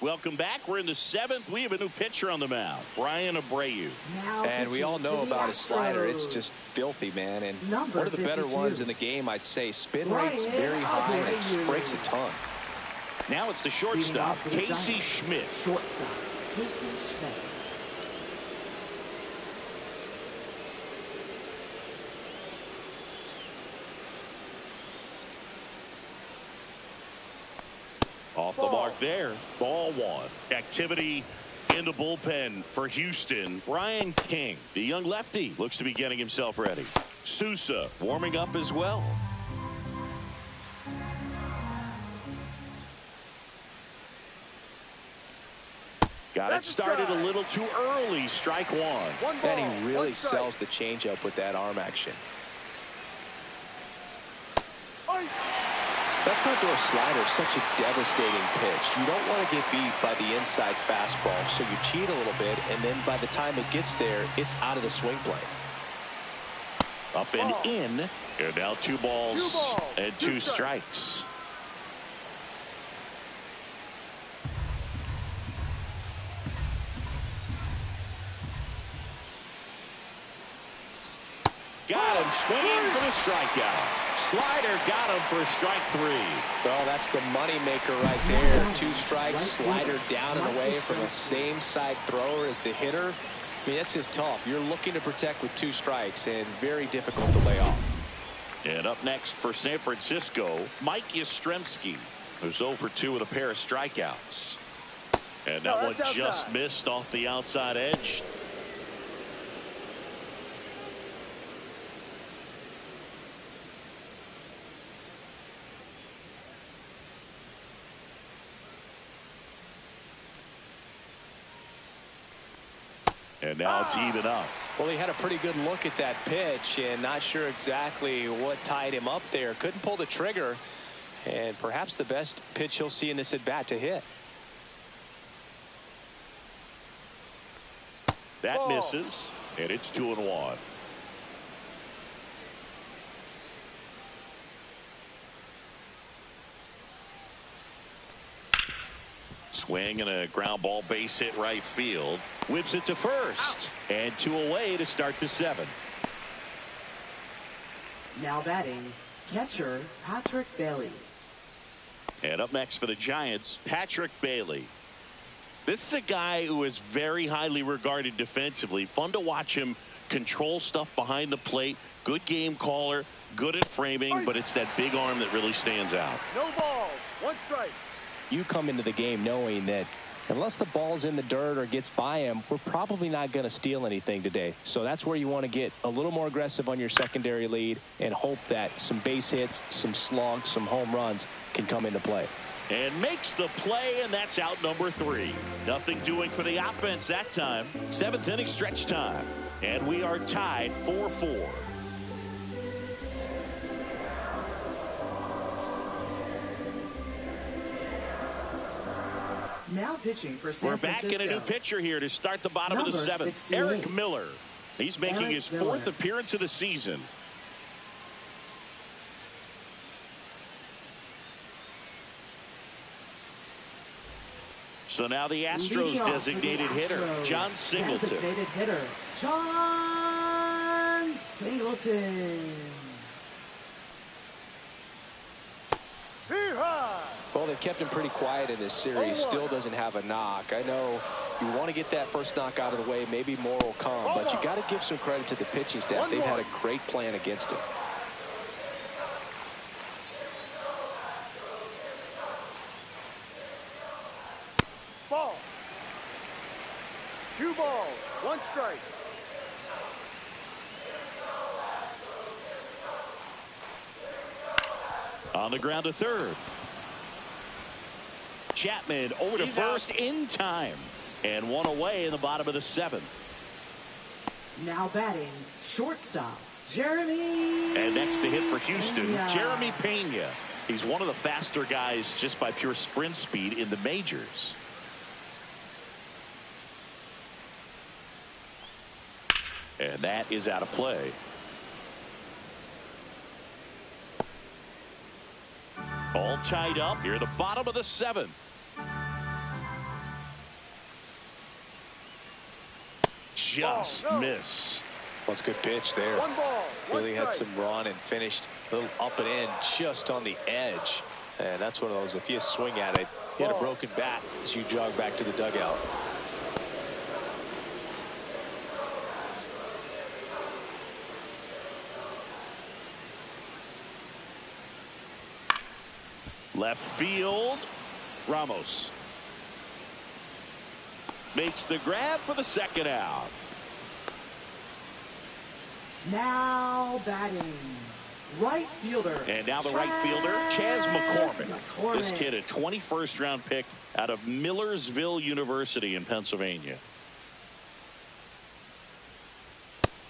Welcome back. We're in the 7th. We have a new pitcher on the mound, Brian Abreu. And we all know about his slider. It's just filthy, man. And one of the better ones in the game, I'd say. Spin rate's very high and it just breaks a ton. Now it's the shortstop, Casey Schmidt. Shortstop, Casey Schmidt. Off the mark there. Ball 1. Activity in the bullpen for Houston. Brian King, the young lefty, looks to be getting himself ready. Sousa warming up as well. Got it started a little too early. Strike 1. And he really sells the changeup with that arm action. That front door slider is such a devastating pitch. You don't want to get beat by the inside fastball, so you cheat a little bit, and then by the time it gets there, it's out of the swing plane. Up and in. And now 2 balls and 2 strikes. Got him swinging for the strikeout. Slider got him for strike 3. Well, that's the money maker right there. 2 strikes, slider down and away from the same side thrower as the hitter. I mean, that's just tough. You're looking to protect with 2 strikes and very difficult to lay off. And up next for San Francisco, Mike Yastrzemski, who's 0 for 2 with a pair of strikeouts. And that one just missed off the outside edge. And now it's even up. Well, he had a pretty good look at that pitch and not sure exactly what tied him up there. Couldn't pull the trigger, and perhaps the best pitch he'll see in this at bat to hit. That misses, and it's 2-1. Swing and a ground ball, base hit right field. Whips it to first. And 2 away to start the 7th. Now batting, catcher Patrick Bailey. And up next for the Giants, Patrick Bailey. This is a guy who is very highly regarded defensively. Fun to watch him control stuff behind the plate. Good game caller, good at framing, but it's that big arm that really stands out. No ball, 1 strike. You come into the game knowing that unless the ball's in the dirt or gets by him, we're probably not going to steal anything today. So that's where you want to get a little more aggressive on your secondary lead and hope that some base hits, some slugs, some home runs can come into play. And makes the play, and that's out number 3. Nothing doing for the offense that time. 7th inning stretch time. And we are tied 4-4. Now pitching for San We're back Francisco. in a new pitcher here to start the bottom of the 7th. 68. Eric Miller. He's making his 4th appearance of the season. So now the Astros designated hitter, John Singleton. Designated hitter, John Singleton. Well, they've kept him pretty quiet in this series. Still doesn't have a knock. I know you want to get that first knock out of the way. Maybe more will come, but you got to give some credit to the pitching staff. They've had a great plan against him. Ball. 2 balls, 1 strike. On the ground to third. Chapman over to first in time. And 1 away in the bottom of the 7th. Now batting, shortstop, Jeremy. And next to hit for Houston, Jeremy Pena. He's one of the faster guys just by pure sprint speed in the majors. And that is out of play. All tied up here at the bottom of the 7th. just missed. Well, it's a good pitch there. One ball, one Really had strike. some run and finished a little up and in just on the edge. And that's one of those, if you swing at it, you get a broken bat as you jog back to the dugout. Left field. Ramos makes the grab for the second out. Now batting, right fielder. And now the right fielder, Chas McCormick. This kid, a 21st round pick out of Millersville University in Pennsylvania.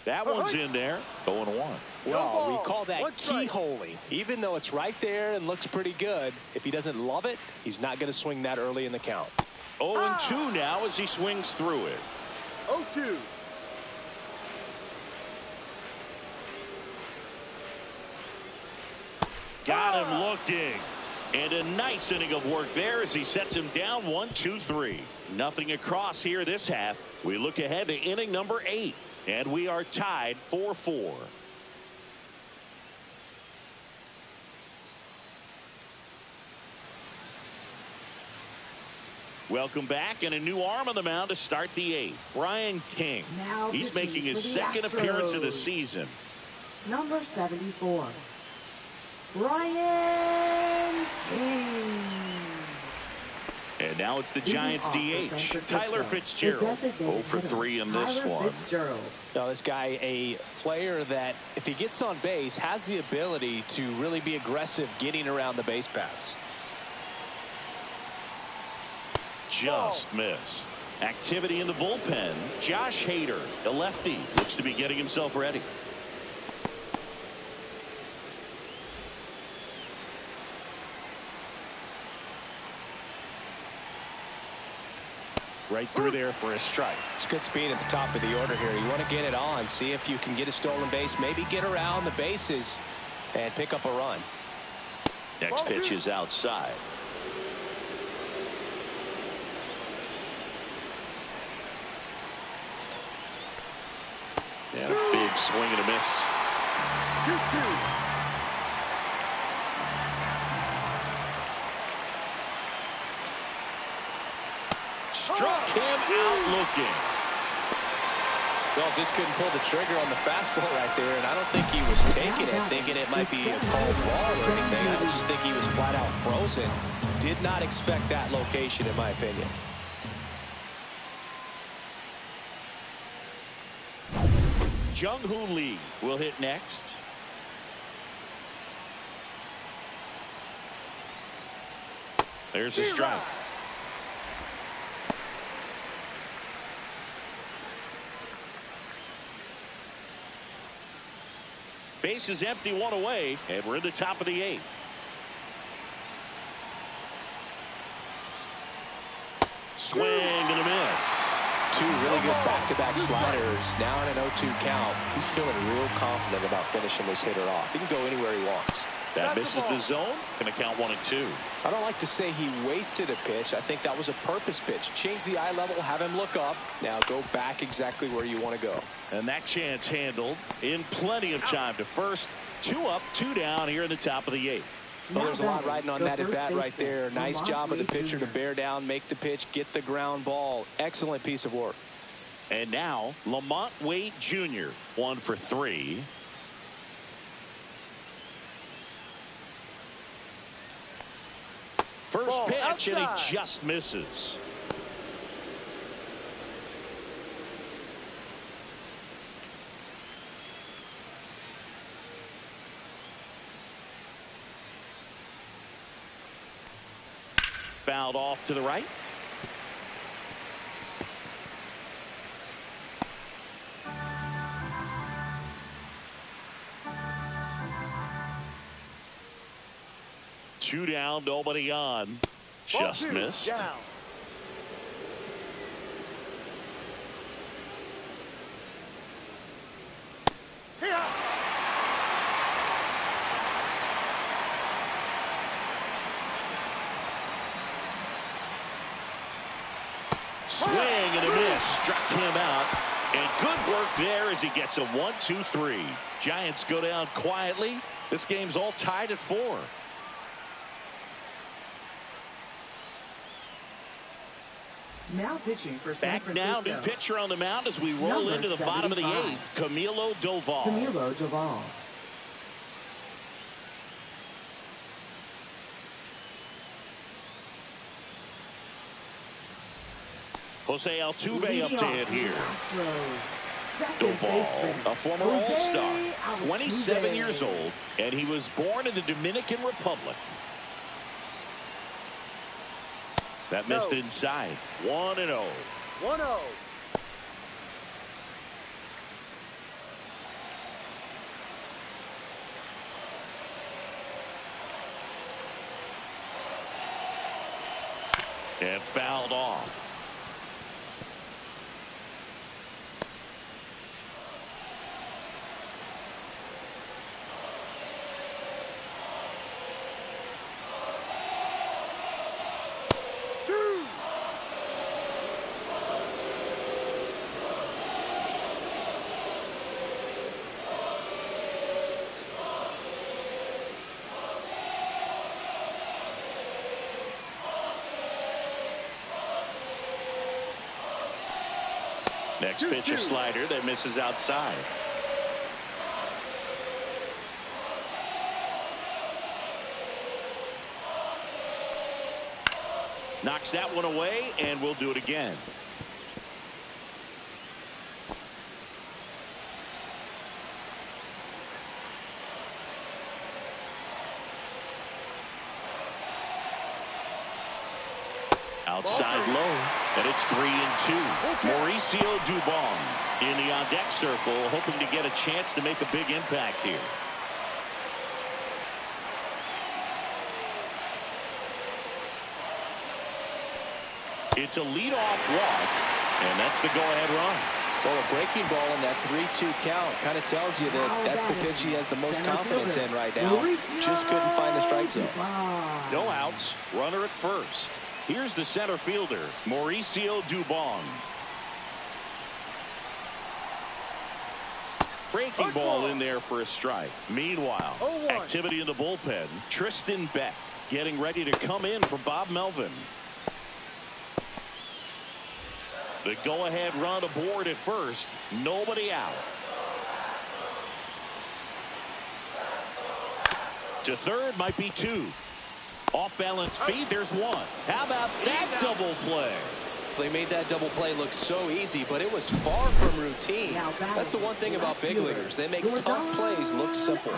That one's in there. 0-1. Well, we call that keyholing. Even though it's right there and looks pretty good, if he doesn't love it, he's not going to swing that early in the count. 0-2 now as he swings through it. 0-2. Got him looking. And a nice inning of work there as he sets him down 1-2-3. Nothing across here this half. We look ahead to inning number 8. And we are tied 4-4. Welcome back, and a new arm on the mound to start the 8th. Brian King. Now He's pitching making his for the second appearance of the Astros. season. Number 74, Brian King. And now it's the Leading Giants off for San DH, Francisco, Tyler the Fitzgerald. designated 0 for 3 in this Tyler one. Fitzgerald. Now, this guy, a player that, if he gets on base, has the ability to really be aggressive getting around the base paths. Just missed. Activity in the bullpen. Josh Hader, a lefty, looks to be getting himself ready. Right through there for a strike. It's good speed at the top of the order here. You want to get it on, see if you can get a stolen base, maybe get around the bases and pick up a run. Next pitch is outside. And a big swing and a miss. 2-2. Struck him out looking. Well, just couldn't pull the trigger on the fastball right there, and I don't think he was taking it, thinking it might be a called ball or anything. I just think he was flat out frozen. Did not expect that location, in my opinion. Jung-Hoo Lee will hit next. There's a strike. Base is empty, one away, and we're in the top of the 8th. Swing and a miss. Two really good back-to-back sliders. Now in an 0-2 count. He's feeling real confident about finishing this hitter off. He can go anywhere he wants. That misses the zone. Going to count 1-2. I don't like to say he wasted a pitch. I think that was a purpose pitch. Change the eye level, have him look up. Now go back exactly where you want to go. And that chance handled in plenty of time to first. 2 up, 2 down here in the top of the 8th. Well, there's a lot riding on that at bat right baseman, there. Nice Lamont job of the Wade pitcher to Jr. bear down, make the pitch, get the ground ball. Excellent piece of work. And now Lamont Wade Jr. 1 for 3. First Ball pitch outside. and he just misses. Fouled off to the right. Two down, nobody on. Just missed. Down. Here. Swing and a miss. Struck him out. And good work there as he gets a 1-2-3. Giants go down quietly. This game's all tied at 4. Now pitching for San Back now, Francisco. new pitcher on the mound as we roll Number into the bottom of the 75. 8th. Camilo Doval. Camilo Doval. Jose Altuve up Leading to off hit the here. Astros, second Doval, baseman, a former Jose All-Star, 27 Altuve. years old, and he was born in the Dominican Republic. That missed inside. 1-0. 1-0. And fouled off. Next pitch, a slider that misses outside. Knocks that one away, and we'll do it again. Outside low, and it's 3-2. Mauricio Dubon in the on-deck circle, hoping to get a chance to make a big impact here. It's a leadoff walk, and that's the go-ahead run. Well, a breaking ball in that 3-2 count kind of tells you that that's the pitch he has the most confidence in right now. Just couldn't find the strike zone. No outs, runner at first. Here's the center fielder, Mauricio Dubon. Breaking ball in there for a strike. Meanwhile, activity in the bullpen. Tristan Beck getting ready to come in for Bob Melvin. The go-ahead run aboard at first. Nobody out. To third might be 2. Off-balance feed, there's 1. How about that double play? They made that double play look so easy, but it was far from routine. That's the one thing about big leaguers. They make tough plays look simple.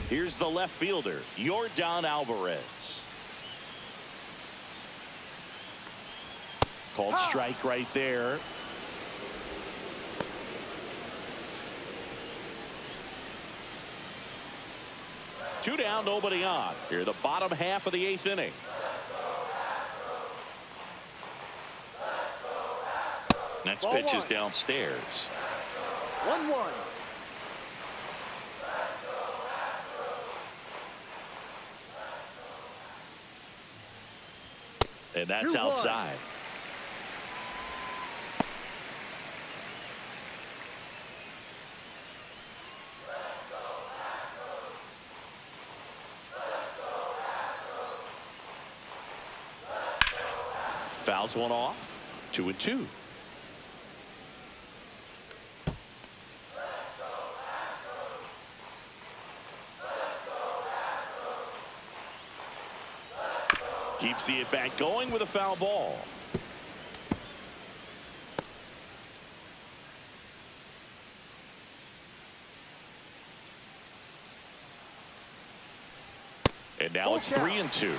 Here's the left fielder, Yordan Alvarez. Called strike right there. Two down, nobody on. Here, the bottom half of the 8th inning. Next pitch is downstairs. 1-1. And that's outside. Fouls one off. 2-2. Keeps the at-bat going with a foul ball. And now it's 3-2.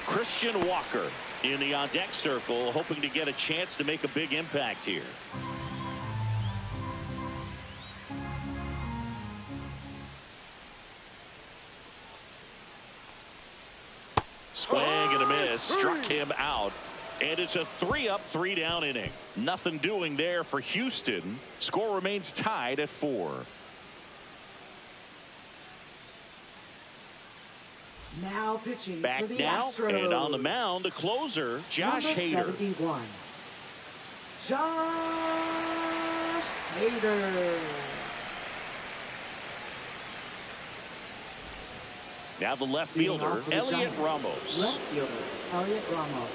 Christian Walker in the on-deck circle, hoping to get a chance to make a big impact here. Swing and a miss. Struck him out. And it's a 3-up, 3-down inning. Nothing doing there for Houston. Score remains tied at 4. Now pitching Back for the now, Astros. and on the mound, the closer, Josh Number Hader. 71. Josh Hader. Now the left fielder, Elliot Ramos. Left fielder, Elliot Ramos.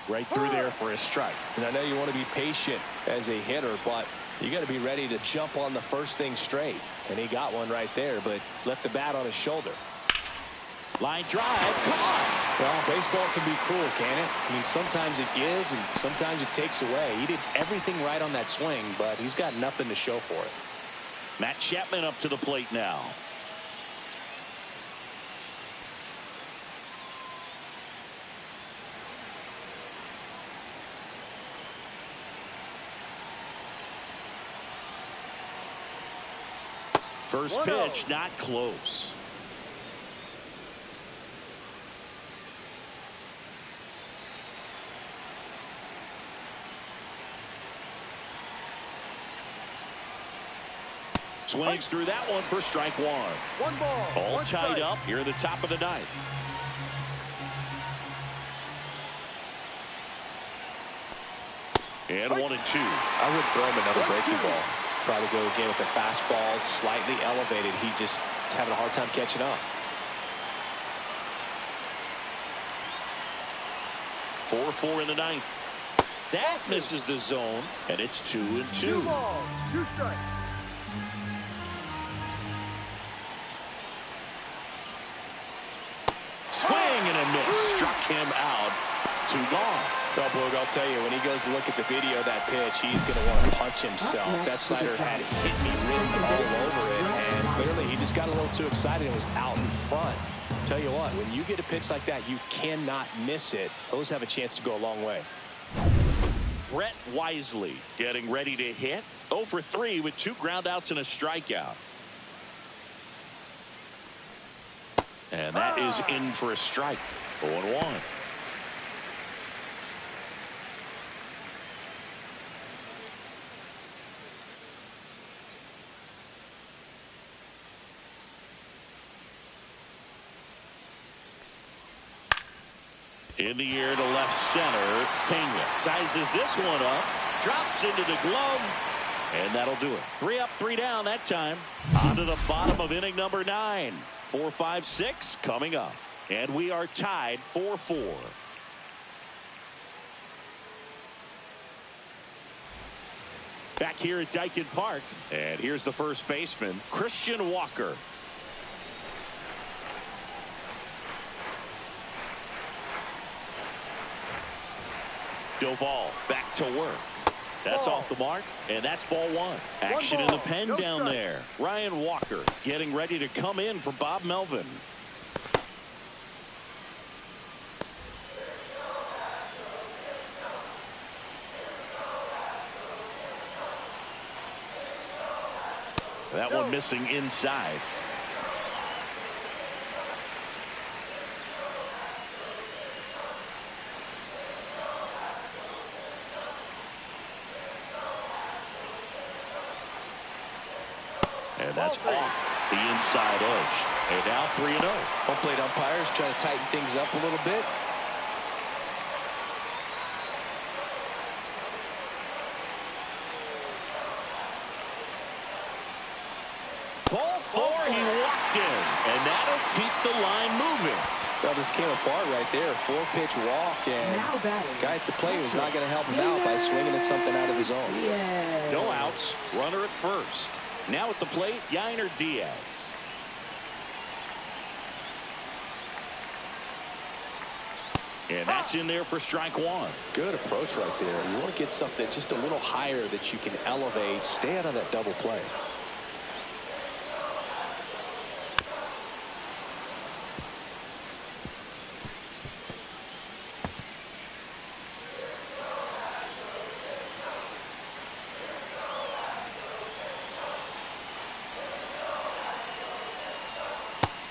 Right through there for a strike. And I know you want to be patient as a hitter, but you got to be ready to jump on the first thing straight. And he got one right there, but left the bat on his shoulder. Line drive, come on. Well, baseball can be cruel, can it? I mean, sometimes it gives and sometimes it takes away. He did everything right on that swing, but he's got nothing to show for it. Matt Chapman up to the plate now. First pitch, not close. Swings through that one for strike one. One ball. All One tied strike. up here in the top of the ninth. And 1-2. I would throw him another breaking ball. Try to go again with the fastball, slightly elevated. He just is having a hard time catching up. 4-4 in the ninth. That misses the zone, and it's 2-2. 2 balls, 2 strikes. Swing and a miss. Struck him out. 2 gone. Well, Boog, I'll tell you, when he goes to look at the video of that pitch, he's going to want to punch himself. That slider had hit me written all over it, and clearly he just got a little too excited and was out in front. Tell you what, when you get a pitch like that, you cannot miss it. Those have a chance to go a long way. Brett Wisely getting ready to hit. 0 for 3 with 2 groundouts and a strikeout. And that is in for a strike. 0-1. In the air to left center. Pena sizes this one up. Drops into the glove. And that'll do it. 3 up, 3 down that time. On to the bottom of inning number 9. 4, 5, 6 coming up. And we are tied 4-4. Back here at Dyken Park. And here's the first baseman, Christian Walker. Doval back to work. That's off the mark, and that's ball 1. Action in the pen down there. Ryan Walker getting ready to come in for Bob Melvin. That one missing inside. And that's off the inside edge. And now 3-0. Home plate umpires trying to tighten things up a little bit. Ball 4, he walked in. And that'll keep the line moving. That just came apart right there. 4-pitch walk, and guy at the plate was not going to help him out by swinging at something out of his zone. No outs. Runner at first. Now at the plate, Yainer Diaz. And that's in there for strike 1. Good approach right there. You want to get something just a little higher that you can elevate. Stay out of that double play.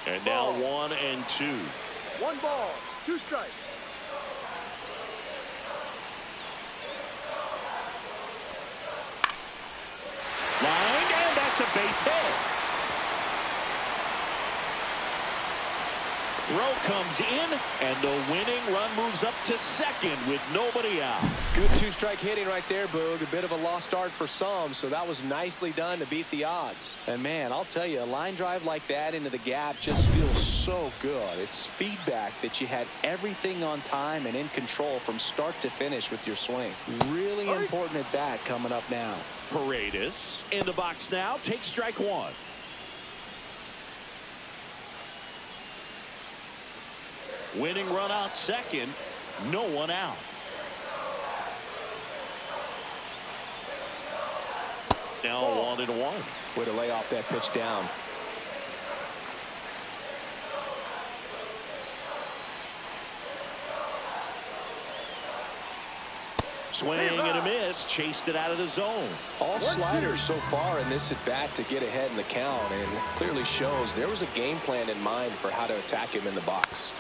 And now 1-2. 1 ball, 2 strikes. That's a base hit. Throw comes in, and the winning run moves up to second with nobody out. Good two-strike hitting right there, Boog. A bit of a lost start for some, so that was nicely done to beat the odds. And, man, I'll tell you, a line drive like that into the gap just feels so good. It's feedback that you had everything on time and in control from start to finish with your swing. Really important at bat coming up now. Paredes in the box now. Takes strike one. Winning run out second. No one out. Now 1-1. Way to lay off that pitch down. Swing and a miss. Chased it out of the zone. All sliders so far in this at bat to get ahead in the count, and it clearly shows there was a game plan in mind for how to attack him in the box.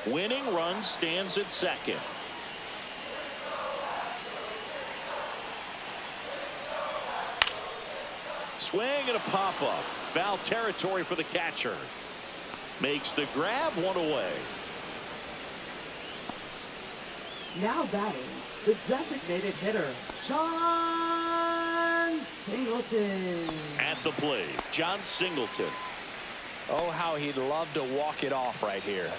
Winning run stands at second. Swing and a pop-up. Foul territory for the catcher. Makes the grab, one away. Now batting, the designated hitter, John Singleton. At the plate, John Singleton. Oh, how he'd love to walk it off right here.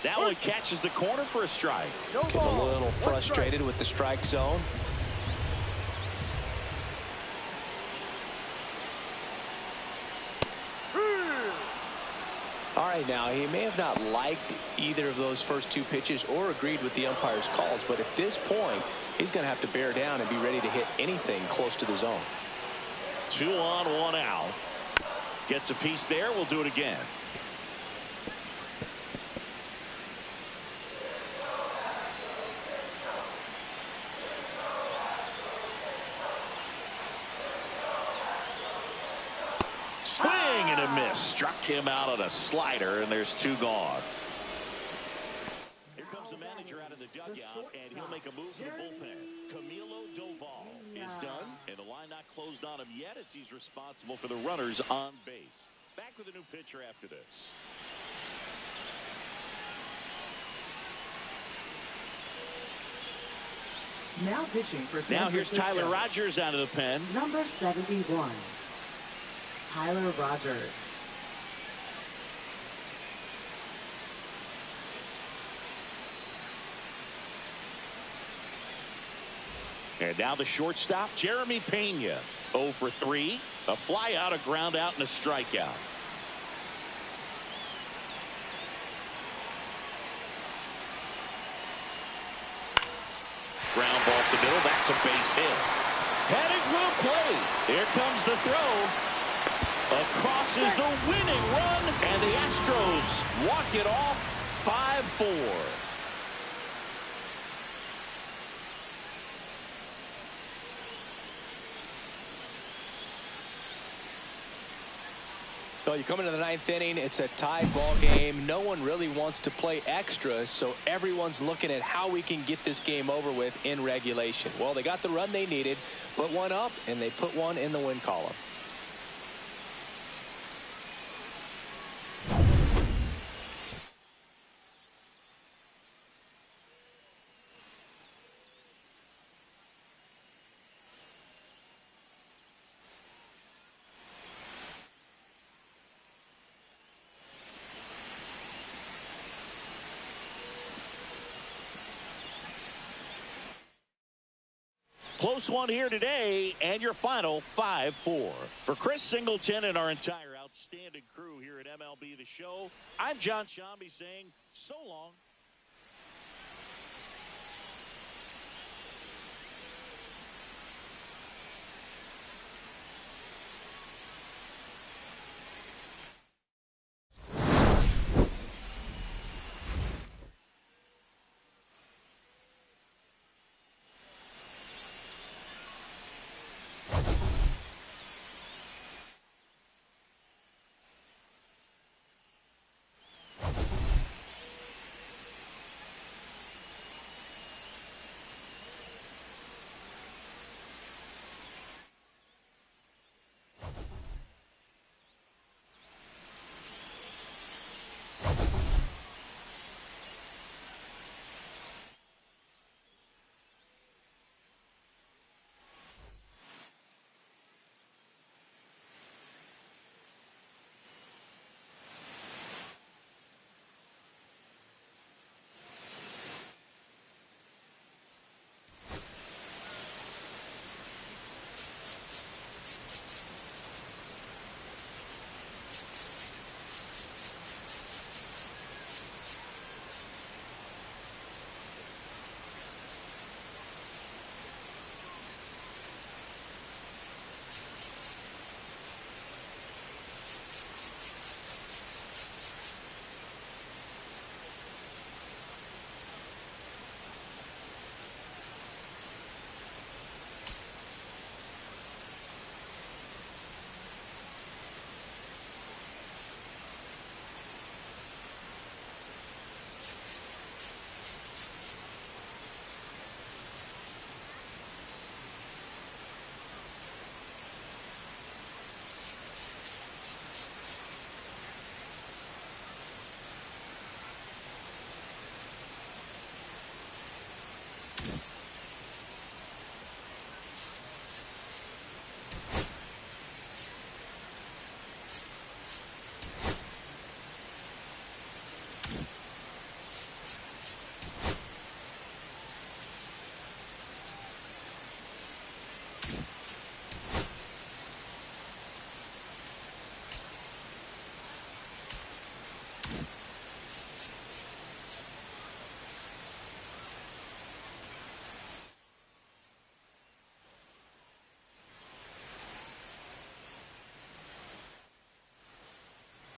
That one catches the corner for a strike. Getting a little frustrated with the strike zone. All right, now, he may have not liked either of those first two pitches or agreed with the umpire's calls, but at this point, he's going to have to bear down and be ready to hit anything close to the zone. 2 on, 1 out. Gets a piece there. We'll do it again. Swing and a miss. Struck him out on a slider, and there's 2 gone. Here comes the manager out of the dugout, and he'll make a move to the bullpen. Camilo Doval is done, and the line not closed on him yet as he's responsible for the runners on base. Back with a new pitcher after this. Now pitching for San Now here's Francisco. Tyler Rogers out of the pen. Number 71, Tyler Rogers. And now the shortstop, Jeremy Pena. 0 for 3. A fly out, a ground out, and a strikeout. Ground ball up the middle. That's a base hit. Heading for the plate. Here comes the throw. Across is the winning run, and the Astros walk it off 5-4. So you come into the 9th inning, it's a tied ball game. No one really wants to play extra, so everyone's looking at how we can get this game over with in regulation. Well, they got the run they needed, put one up, and they put one in the win column. Close one here today, and your final 5-4. For Chris Singleton and our entire outstanding crew here at MLB The Show, I'm John Shambi saying so long.